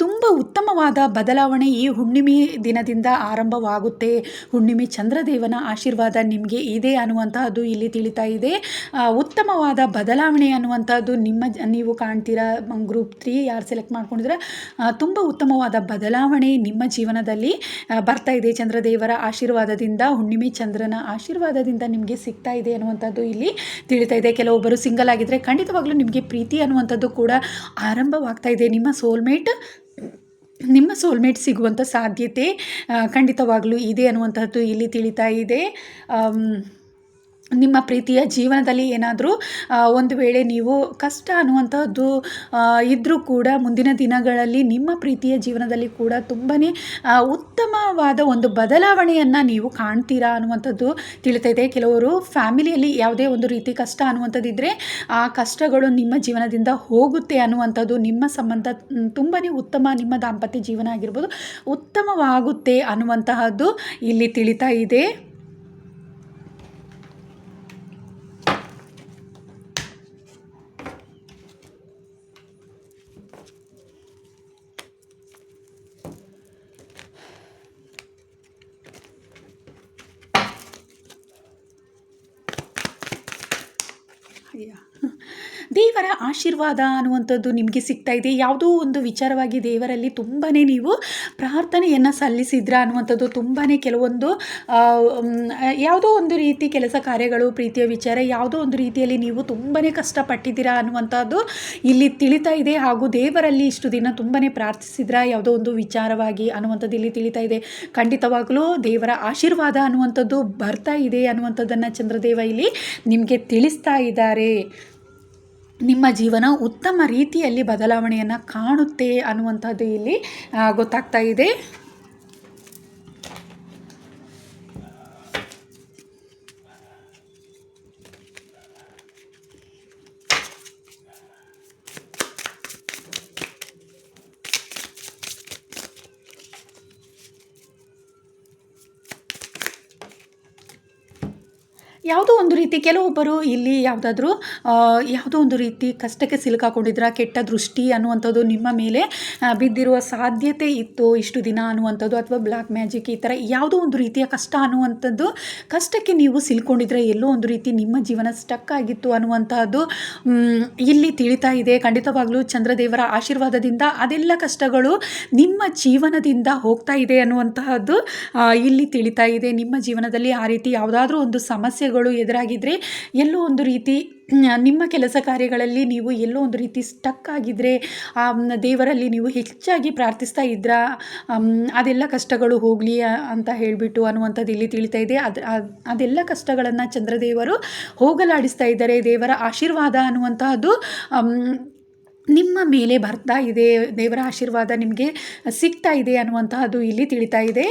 ತುಂಬ ಉತ್ತಮವಾದ ಬದಲಾವಣೆ ಈ ಹುಣ್ಣಿಮೆ ದಿನದಿಂದ ಆರಂಭವಾಗುತ್ತೆ. ಹುಣ್ಣಿಮೆ ಚಂದ್ರದೇವನ ಆಶೀರ್ವಾದ ನಿಮಗೆ ಇದೆ ಅನ್ನುವಂತಹದ್ದು ಇಲ್ಲಿ ತಿಳಿತಾ ಇದೆ. ಉತ್ತಮವಾದ ಬದಲಾವಣೆ ಅನ್ನುವಂಥದ್ದು ನೀವು ಕಾಣ್ತೀರಾ. ಗ್ರೂಪ್ 3 ಯಾರು ಸೆಲೆಕ್ಟ್ ಮಾಡ್ಕೊಂಡಿದ್ರೆ ತುಂಬ ಉತ್ತಮವಾದ ಬದಲಾವಣೆ ನಿಮ್ಮ ಜೀವನದಲ್ಲಿ ಬರ್ತಾ ಇದೆ. ಚಂದ್ರದೇವರ ಆಶೀರ್ವಾದದಿಂದ, ಹುಣ್ಣಿಮೆ ಚಂದ್ರನ ಆಶೀರ್ವಾದದಿಂದ ನಿಮಗೆ ಸಿಗ್ತಾ ಇದೆ ಅನ್ನುವಂಥದ್ದು ಇಲ್ಲಿ ತಿಳಿತಾ ಇದೆ. ಕೆಲವೊಬ್ಬರು ಸಿಂಗಲ್ ಆಗಿದ್ದರೆ ಖಂಡಿತವಾಗ್ಲೂ ನಿಮಗೆ ಪ್ರೀತಿ ಅನ್ನುವಂಥದ್ದು ಕೂಡ ಆರಂಭವಾಗ್ತಾ ಇದೆ. ನಿಮ್ಮ ಸೋಲ್ಮೇಟ್ ಸಿಗುವಂಥ ಸಾಧ್ಯತೆ ಖಂಡಿತವಾಗ್ಲೂ ಇದೆ ಅನ್ನುವಂಥದ್ದು ಇಲ್ಲಿ ತಿಳಿತಾ ಇದೆ. ನಿಮ್ಮ ಪ್ರೀತಿಯ ಜೀವನದಲ್ಲಿ ಏನಾದರೂ ಒಂದು ವೇಳೆ ನೀವು ಕಷ್ಟ ಅನ್ನುವಂಥದ್ದು ಇದ್ದರೂ ಕೂಡ ಮುಂದಿನ ದಿನಗಳಲ್ಲಿ ನಿಮ್ಮ ಪ್ರೀತಿಯ ಜೀವನದಲ್ಲಿ ಕೂಡ ತುಂಬಾ ಉತ್ತಮವಾದ ಒಂದು ಬದಲಾವಣೆಯನ್ನು ನೀವು ಕಾಣ್ತೀರಾ ಅನ್ನುವಂಥದ್ದು ತಿಳಿತಾ ಇದೆ. ಕೆಲವರು ಫ್ಯಾಮಿಲಿಯಲ್ಲಿ ಯಾವುದೇ ಒಂದು ರೀತಿ ಕಷ್ಟ ಅನ್ನುವಂಥದ್ದಿದ್ದರೆ ಆ ಕಷ್ಟಗಳು ನಿಮ್ಮ ಜೀವನದಿಂದ ಹೋಗುತ್ತೆ ಅನ್ನುವಂಥದ್ದು, ನಿಮ್ಮ ಸಂಬಂಧ ತುಂಬಾ ಉತ್ತಮ, ನಿಮ್ಮ ದಾಂಪತ್ಯ ಜೀವನ ಆಗಿರ್ಬೋದು ಉತ್ತಮವಾಗುತ್ತೆ ಅನ್ನುವಂತಹದ್ದು ಇಲ್ಲಿ ತಿಳಿತಾ ಇದೆ. ದೇವರ ಆಶೀರ್ವಾದ ಅನ್ನುವಂಥದ್ದು ನಿಮಗೆ ಸಿಗ್ತಾ ಇದೆ. ಯಾವುದೋ ಒಂದು ವಿಚಾರವಾಗಿ ದೇವರಲ್ಲಿ ತುಂಬಾ ನೀವು ಪ್ರಾರ್ಥನೆಯನ್ನು ಸಲ್ಲಿಸಿದ್ರ ಅನ್ನುವಂಥದ್ದು, ತುಂಬಾ ಕೆಲವೊಂದು ಯಾವುದೋ ಒಂದು ರೀತಿ ಕೆಲಸ ಕಾರ್ಯಗಳು, ಪ್ರೀತಿಯ ವಿಚಾರ, ಯಾವುದೋ ಒಂದು ರೀತಿಯಲ್ಲಿ ನೀವು ತುಂಬಾ ಕಷ್ಟಪಟ್ಟಿದ್ದೀರಾ ಅನ್ನುವಂಥದ್ದು ಇಲ್ಲಿ ತಿಳಿತಾ ಇದೆ. ಹಾಗೂ ದೇವರಲ್ಲಿ ಇಷ್ಟು ದಿನ ತುಂಬಾ ಪ್ರಾರ್ಥಿಸಿದ್ರ ಯಾವುದೋ ಒಂದು ವಿಚಾರವಾಗಿ ಅನ್ನುವಂಥದ್ದು ಇಲ್ಲಿ ತಿಳಿತಾ ಇದೆ. ಖಂಡಿತವಾಗಲೂ ದೇವರ ಆಶೀರ್ವಾದ ಅನ್ನುವಂಥದ್ದು ಬರ್ತಾ ಇದೆ ಅನ್ನುವಂಥದ್ದನ್ನು ಚಂದ್ರದೇವ ಇಲ್ಲಿ ನಿಮಗೆ ತಿಳಿಸ್ತಾ ಇದ್ದಾರೆ. ನಿಮ್ಮ ಜೀವನ ಉತ್ತಮ ರೀತಿಯಲ್ಲಿ ಬದಲಾವಣೆಯನ್ನು ಕಾಣುತ್ತೆ ಅನ್ನುವಂಥದ್ದು ಇಲ್ಲಿ ಗೊತ್ತಾಗ್ತಾ ಇದೆ. ಯಾವುದೋ ಒಂದು ರೀತಿ ಕೆಲವೊಬ್ಬರು ಇಲ್ಲಿ ಯಾವುದಾದ್ರೂ ಯಾವುದೋ ಒಂದು ರೀತಿ ಕಷ್ಟಕ್ಕೆ ಸಿಲುಕಾಕೊಂಡಿದ್ರ, ಕೆಟ್ಟ ದೃಷ್ಟಿ ಅನ್ನುವಂಥದ್ದು ನಿಮ್ಮ ಮೇಲೆ ಬಿದ್ದಿರುವ ಸಾಧ್ಯತೆ ಇತ್ತು ಇಷ್ಟು ದಿನ ಅನ್ನುವಂಥದ್ದು, ಅಥವಾ ಬ್ಲ್ಯಾಕ್ ಮ್ಯಾಜಿಕ್ ಈ ಥರ ಯಾವುದೋ ಒಂದು ರೀತಿಯ ಕಷ್ಟ ಅನ್ನುವಂಥದ್ದು, ಕಷ್ಟಕ್ಕೆ ನೀವು ಸಿಲ್ಕೊಂಡಿದ್ರೆ, ಎಲ್ಲೋ ಒಂದು ರೀತಿ ನಿಮ್ಮ ಜೀವನ ಸ್ಟಕ್ ಆಗಿತ್ತು ಅನ್ನುವಂಥದ್ದು ಇಲ್ಲಿ ತಿಳಿತಾ ಇದೆ. ಖಂಡಿತವಾಗ್ಲೂ ಚಂದ್ರದೇವರ ಆಶೀರ್ವಾದದಿಂದ ಅದೆಲ್ಲ ಕಷ್ಟಗಳು ನಿಮ್ಮ ಜೀವನದಿಂದ ಹೋಗ್ತಾ ಇದೆ ಅನ್ನುವಂತಹದ್ದು ಇಲ್ಲಿ ತಿಳಿತಾ ಇದೆ. ನಿಮ್ಮ ಜೀವನದಲ್ಲಿ ಆ ರೀತಿ ಯಾವುದಾದ್ರೂ ಒಂದು ಸಮಸ್ಯೆಗಳು ಎದುರಾಗಿದ್ದರೆ, ಎಲ್ಲೋ ಒಂದು ರೀತಿ ನಿಮ್ಮ ಕೆಲಸ ಕಾರ್ಯಗಳಲ್ಲಿ ನೀವು ಎಲ್ಲೋ ಒಂದು ರೀತಿ ಸ್ಟಕ್ ಆಗಿದ್ದರೆ, ದೇವರಲ್ಲಿ ನೀವು ಹೆಚ್ಚಾಗಿ ಪ್ರಾರ್ಥಿಸ್ತಾ ಇದ್ರಾ, ಅದೆಲ್ಲ ಕಷ್ಟಗಳು ಹೋಗಲಿ ಅಂತ ಹೇಳಿಬಿಟ್ಟು ಅನ್ನುವಂಥದ್ದು ಇಲ್ಲಿ ತಿಳಿತಾ ಇದೆ. ಅದೆಲ್ಲ ಕಷ್ಟಗಳನ್ನು ಚಂದ್ರದೇವರು ಹೋಗಲಾಡಿಸ್ತಾ ಇದ್ದಾರೆ. ದೇವರ ಆಶೀರ್ವಾದ ಅನ್ನುವಂತಹದ್ದು ನಿಮ್ಮ ಮೇಲೆ ಬರ್ತಾ ಇದೆ, ದೇವರ ಆಶೀರ್ವಾದ ನಿಮಗೆ ಸಿಗ್ತಾ ಇದೆ ಅನ್ನುವಂತಹದ್ದು ಇಲ್ಲಿ ತಿಳಿತಾ ಇದೆ.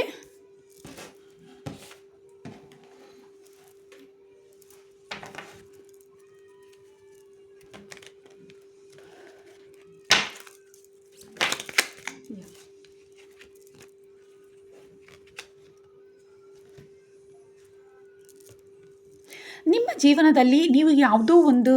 ನಿಮ್ಮ ಜೀವನದಲ್ಲಿ ನೀವು ಯಾವುದೋ ಒಂದು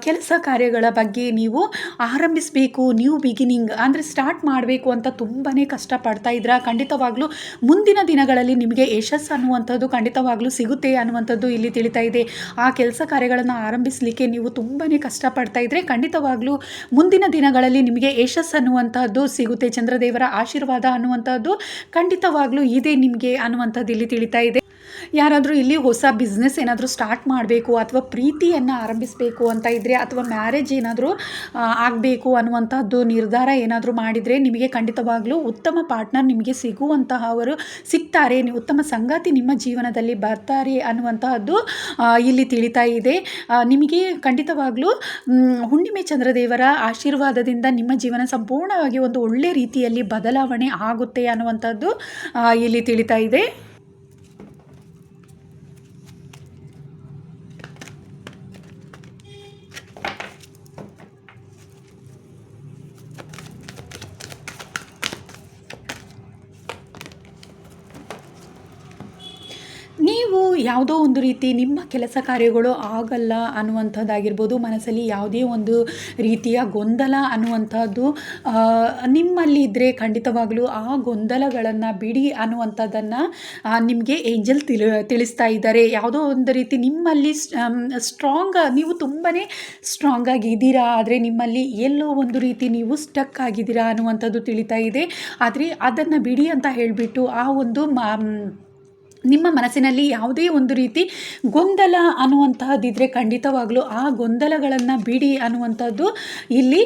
ಕೆಲಸ ಕಾರ್ಯಗಳ ಬಗ್ಗೆ ನೀವು ಆರಂಭಿಸಬೇಕು, ನ್ಯೂ ಬಿಗಿನಿಂಗ್ ಅಂದರೆ ಸ್ಟಾರ್ಟ್ ಮಾಡಬೇಕು ಅಂತ ತುಂಬಾ ಕಷ್ಟಪಡ್ತಾ ಇದ್ದೀರಾ. ಖಂಡಿತವಾಗ್ಲೂ ಮುಂದಿನ ದಿನಗಳಲ್ಲಿ ನಿಮಗೆ ಯಶಸ್ಸು ಅನ್ನುವಂಥದ್ದು ಖಂಡಿತವಾಗ್ಲೂ ಸಿಗುತ್ತೆ ಅನ್ನುವಂಥದ್ದು ಇಲ್ಲಿ ತಿಳಿತಾ ಇದೆ. ಆ ಕೆಲಸ ಕಾರ್ಯಗಳನ್ನು ಆರಂಭಿಸಲಿಕ್ಕೆ ನೀವು ತುಂಬಾ ಕಷ್ಟಪಡ್ತಾ ಇದ್ದರೆ, ಖಂಡಿತವಾಗ್ಲೂ ಮುಂದಿನ ದಿನಗಳಲ್ಲಿ ನಿಮಗೆ ಯಶಸ್ಸು ಅನ್ನುವಂಥದ್ದು ಸಿಗುತ್ತೆ. ಚಂದ್ರದೇವರ ಆಶೀರ್ವಾದ ಅನ್ನುವಂಥದ್ದು ಖಂಡಿತವಾಗ್ಲೂ ಇದೆ ನಿಮಗೆ ಅನ್ನುವಂಥದ್ದು ಇಲ್ಲಿ ತಿಳಿತಾ ಇದೆ. ಯಾರಾದರೂ ಇಲ್ಲಿ ಹೊಸ ಬಿಸ್ನೆಸ್ ಏನಾದರೂ ಸ್ಟಾರ್ಟ್ ಮಾಡಬೇಕು, ಅಥವಾ ಪ್ರೀತಿಯನ್ನು ಆರಂಭಿಸಬೇಕು ಅಂತ ಇದ್ದರೆ, ಅಥವಾ ಮ್ಯಾರೇಜ್ ಏನಾದರೂ ಆಗಬೇಕು ಅನ್ನುವಂಥದ್ದು ನಿರ್ಧಾರ ಏನಾದರೂ ಮಾಡಿದರೆ, ನಿಮಗೆ ಖಂಡಿತವಾಗ್ಲೂ ಉತ್ತಮ ಪಾರ್ಟ್ನರ್ ನಿಮಗೆ ಸಿಗುವಂತಹವರು ಸಿಗ್ತಾರೆ, ಉತ್ತಮ ಸಂಗಾತಿ ನಿಮ್ಮ ಜೀವನದಲ್ಲಿ ಬರ್ತಾರೆ ಅನ್ನುವಂತಹದ್ದು ಇಲ್ಲಿ ತಿಳಿತಾ ಇದೆ. ನಿಮಗೆ ಖಂಡಿತವಾಗ್ಲೂ ಹುಣ್ಣಿಮೆ ಚಂದ್ರದೇವರ ಆಶೀರ್ವಾದದಿಂದ ನಿಮ್ಮ ಜೀವನ ಸಂಪೂರ್ಣವಾಗಿ ಒಂದು ಒಳ್ಳೆ ರೀತಿಯಲ್ಲಿ ಬದಲಾವಣೆ ಆಗುತ್ತೆ ಅನ್ನುವಂಥದ್ದು ಇಲ್ಲಿ ತಿಳಿತಾ ಇದೆ. ನೀವು ಯಾವುದೋ ಒಂದು ರೀತಿ ನಿಮ್ಮ ಕೆಲಸ ಕಾರ್ಯಗಳು ಆಗಲ್ಲ ಅನ್ನುವಂಥದ್ದಾಗಿರ್ಬೋದು, ಮನಸ್ಸಲ್ಲಿ ಯಾವುದೇ ಒಂದು ರೀತಿಯ ಗೊಂದಲ ಅನ್ನುವಂಥದ್ದು ನಿಮ್ಮಲ್ಲಿ ಇದ್ದರೆ, ಖಂಡಿತವಾಗಲೂ ಆ ಗೊಂದಲಗಳನ್ನು ಬಿಡಿ ಅನ್ನುವಂಥದ್ದನ್ನು ನಿಮಗೆ ಏಂಜಲ್ ತಿಳಿಸ್ತಾ ಇದ್ದಾರೆ. ಯಾವುದೋ ಒಂದು ರೀತಿ ನಿಮ್ಮಲ್ಲಿ ನೀವು ತುಂಬಾ ಸ್ಟ್ರಾಂಗ್ ಆಗಿದ್ದೀರಾ, ಆದರೆ ನಿಮ್ಮಲ್ಲಿ ಎಲ್ಲೋ ಒಂದು ರೀತಿ ನೀವು ಸ್ಟಕ್ ಆಗಿದ್ದೀರಾ ಅನ್ನುವಂಥದ್ದು ತಿಳಿತಾ ಇದೆ. ಆದರೆ ಅದನ್ನು ಬಿಡಿ ಅಂತ ಹೇಳಿಬಿಟ್ಟು ಆ ಒಂದು ನಿಮ್ಮ ಮನಸ್ಸಿನಲ್ಲಿ ಯಾವುದೇ ಒಂದು ರೀತಿ ಗೊಂದಲ ಅನ್ನುವಂತಹದ್ದಿದ್ದರೆ, ಖಂಡಿತವಾಗಲೂ ಆ ಗೊಂದಲಗಳನ್ನು ಬಿಡಿ ಅನ್ನುವಂಥದ್ದು ಇಲ್ಲಿ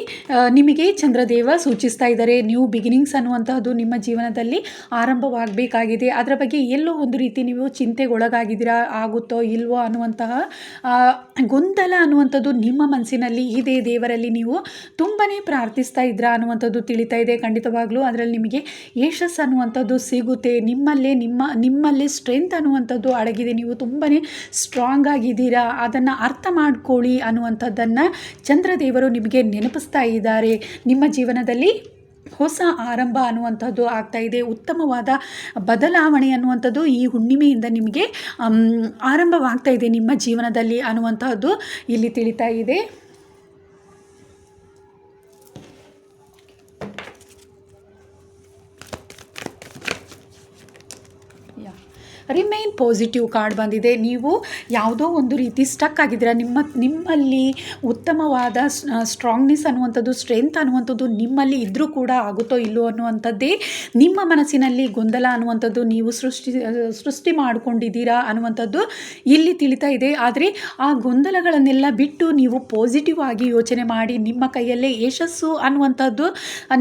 ನಿಮಗೆ ಚಂದ್ರದೇವ ಸೂಚಿಸ್ತಾ ಇದ್ದಾರೆ. ನ್ಯೂ ಬಿಗಿನಿಂಗ್ಸ್ ಅನ್ನುವಂತಹದ್ದು ನಿಮ್ಮ ಜೀವನದಲ್ಲಿ ಆರಂಭವಾಗಬೇಕಾಗಿದೆ. ಅದರ ಬಗ್ಗೆ ಎಲ್ಲೋ ಒಂದು ರೀತಿ ನೀವು ಚಿಂತೆಗೊಳಗಾಗಿದ್ದೀರಾ, ಆಗುತ್ತೋ ಇಲ್ವೋ ಅನ್ನುವಂತಹ ಗೊಂದಲ ಅನ್ನುವಂಥದ್ದು ನಿಮ್ಮ ಮನಸ್ಸಿನಲ್ಲಿ ಇದೆ. ದೇವರಲ್ಲಿ ನೀವು ತುಂಬಾ ಪ್ರಾರ್ಥಿಸ್ತಾ ಇದ್ರಾ ಅನ್ನುವಂಥದ್ದು ತಿಳಿತಾ ಇದೆ. ಖಂಡಿತವಾಗ್ಲೂ ಅದರಲ್ಲಿ ನಿಮಗೆ ಯಶಸ್ಸು ಅನ್ನುವಂಥದ್ದು ಸಿಗುತ್ತೆ. ನಿಮ್ಮಲ್ಲಿ ಸ್ಟ್ರೆಂತ್ ಅನ್ನುವಂಥದ್ದು ಅಡಗಿದೆ. ನೀವು ತುಂಬಾ ಸ್ಟ್ರಾಂಗ್ ಆಗಿದ್ದೀರಾ, ಅದನ್ನು ಅರ್ಥ ಮಾಡ್ಕೊಳ್ಳಿ ಅನ್ನುವಂಥದ್ದನ್ನು ಚಂದ್ರದೇವರು ನಿಮಗೆ ನೆನಪಿಸ್ತಾ ಇದ್ದಾರೆ. ನಿಮ್ಮ ಜೀವನದಲ್ಲಿ ಹೊಸ ಆರಂಭ ಅನ್ನುವಂಥದ್ದು ಆಗ್ತಾ ಇದೆ. ಉತ್ತಮವಾದ ಬದಲಾವಣೆ ಅನ್ನುವಂಥದ್ದು ಈ ಹುಣ್ಣಿಮೆಯಿಂದ ನಿಮಗೆ ಆರಂಭವಾಗ್ತಾ ಇದೆ ನಿಮ್ಮ ಜೀವನದಲ್ಲಿ ಅನ್ನುವಂತಹದ್ದು ಇಲ್ಲಿ ತಿಳಿತಾ ಇದೆ. ರಿಮೈನ್ ಪಾಸಿಟಿವ್ ಕಾರ್ಡ್ ಬಂದಿದೆ. ನೀವು ಯಾವುದೋ ಒಂದು ರೀತಿ ಸ್ಟಕ್ ಆಗಿದ್ದೀರಾ. ನಿಮ್ಮಲ್ಲಿ ಉತ್ತಮವಾದ ಸ್ಟ್ರಾಂಗ್ನೆಸ್ ಅನ್ನುವಂಥದ್ದು, ಸ್ಟ್ರೆಂತ್ ಅನ್ನುವಂಥದ್ದು ನಿಮ್ಮಲ್ಲಿ ಇದ್ದರೂ ಕೂಡ ಆಗುತ್ತೋ ಇಲ್ಲೋ ಅನ್ನುವಂಥದ್ದೇ ನಿಮ್ಮ ಮನಸ್ಸಿನಲ್ಲಿ ಗೊಂದಲ ಅನ್ನುವಂಥದ್ದು ನೀವು ಸೃಷ್ಟಿ ಮಾಡಿಕೊಂಡಿದ್ದೀರಾ ಅನ್ನುವಂಥದ್ದು ಇಲ್ಲಿ ತಿಳಿತಾ ಇದೆ. ಆದರೆ ಆ ಗೊಂದಲಗಳನ್ನೆಲ್ಲ ಬಿಟ್ಟು ನೀವು ಪಾಸಿಟಿವ್ ಆಗಿ ಯೋಚನೆ ಮಾಡಿ, ನಿಮ್ಮ ಕೈಯಲ್ಲೇ ಯಶಸ್ಸು ಅನ್ನುವಂಥದ್ದು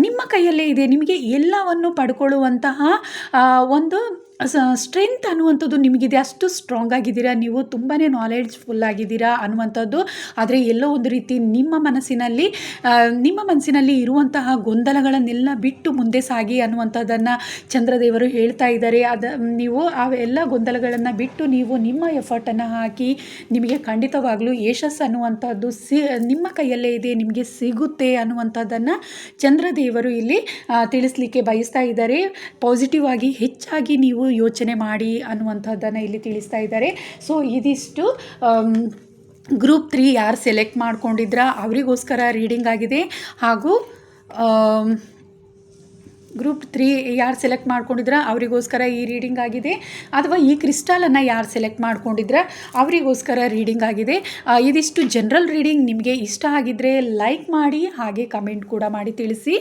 ನಿಮ್ಮ ಕೈಯಲ್ಲೇ ಇದೆ. ನಿಮಗೆ ಎಲ್ಲವನ್ನು ಪಡ್ಕೊಳ್ಳುವಂತಹ ಒಂದು ಸ್ಟ್ರೆಂತ್ ಅನ್ನುವಂಥದ್ದು ನಿಮಗಿದೆ. ಅಷ್ಟು ಸ್ಟ್ರಾಂಗ್ ಆಗಿದ್ದೀರಾ, ನೀವು ತುಂಬಾ ನಾಲೆಡ್ಜ್ಫುಲ್ ಆಗಿದ್ದೀರಾ ಅನ್ನುವಂಥದ್ದು. ಆದರೆ ಎಲ್ಲೋ ಒಂದು ರೀತಿ ನಿಮ್ಮ ಮನಸ್ಸಿನಲ್ಲಿ ಇರುವಂತಹ ಗೊಂದಲಗಳನ್ನೆಲ್ಲ ಬಿಟ್ಟು ಮುಂದೆ ಸಾಗಿ ಅನ್ನುವಂಥದ್ದನ್ನು ಚಂದ್ರದೇವರು ಹೇಳ್ತಾ ಇದ್ದಾರೆ. ನೀವು ಆ ಎಲ್ಲ ಗೊಂದಲಗಳನ್ನು ಬಿಟ್ಟು ನೀವು ನಿಮ್ಮ ಎಫರ್ಟನ್ನು ಹಾಕಿ, ನಿಮಗೆ ಖಂಡಿತವಾಗಲೂ ಯಶಸ್ಸು ಅನ್ನುವಂಥದ್ದು ನಿಮ್ಮ ಕೈಯಲ್ಲೇ ಇದೆ, ನಿಮಗೆ ಸಿಗುತ್ತೆ ಅನ್ನುವಂಥದ್ದನ್ನು ಚಂದ್ರದೇವರು ಇಲ್ಲಿ ತಿಳಿಸ್ಲಿಕ್ಕೆ ಬಯಸ್ತಾ ಇದ್ದಾರೆ. ಪಾಸಿಟಿವ್ ಆಗಿ ಹೆಚ್ಚಾಗಿ ನೀವು ಯೋಚನೆ ಮಾಡಿ ಅನ್ನುವಂಥದ್ದನ್ನು ಇಲ್ಲಿ ತಿಳಿಸ್ತಾ ಇದ್ದಾರೆ. ಸೊ ಇದಿಷ್ಟು ಗ್ರೂಪ್ 3 ಯಾರು ಸೆಲೆಕ್ಟ್ ಮಾಡ್ಕೊಂಡಿದ್ರ ಅವರಿಗೋಸ್ಕರ ರೀಡಿಂಗ್ ಆಗಿದೆ. ಹಾಗೂ ಗ್ರೂಪ್ 3 ಯಾರು ಸೆಲೆಕ್ಟ್ ಮಾಡ್ಕೊಂಡಿದ್ರ ಅವರಿಗೋಸ್ಕರ ಈ ರೀಡಿಂಗ್ ಆಗಿದೆ. ಅಥವಾ ಈ ಕ್ರಿಸ್ಟಲನ್ನು ಯಾರು ಸೆಲೆಕ್ಟ್ ಮಾಡ್ಕೊಂಡಿದ್ರ ಅವರಿಗೋಸ್ಕರ ರೀಡಿಂಗ್ ಆಗಿದೆ. ಇದಿಷ್ಟು ಜನರಲ್ ರೀಡಿಂಗ್. ನಿಮಗೆ ಇಷ್ಟ ಆಗಿದ್ದರೆ ಲೈಕ್ ಮಾಡಿ, ಹಾಗೆ ಕಮೆಂಟ್ ಕೂಡ ಮಾಡಿ ತಿಳಿಸಿ.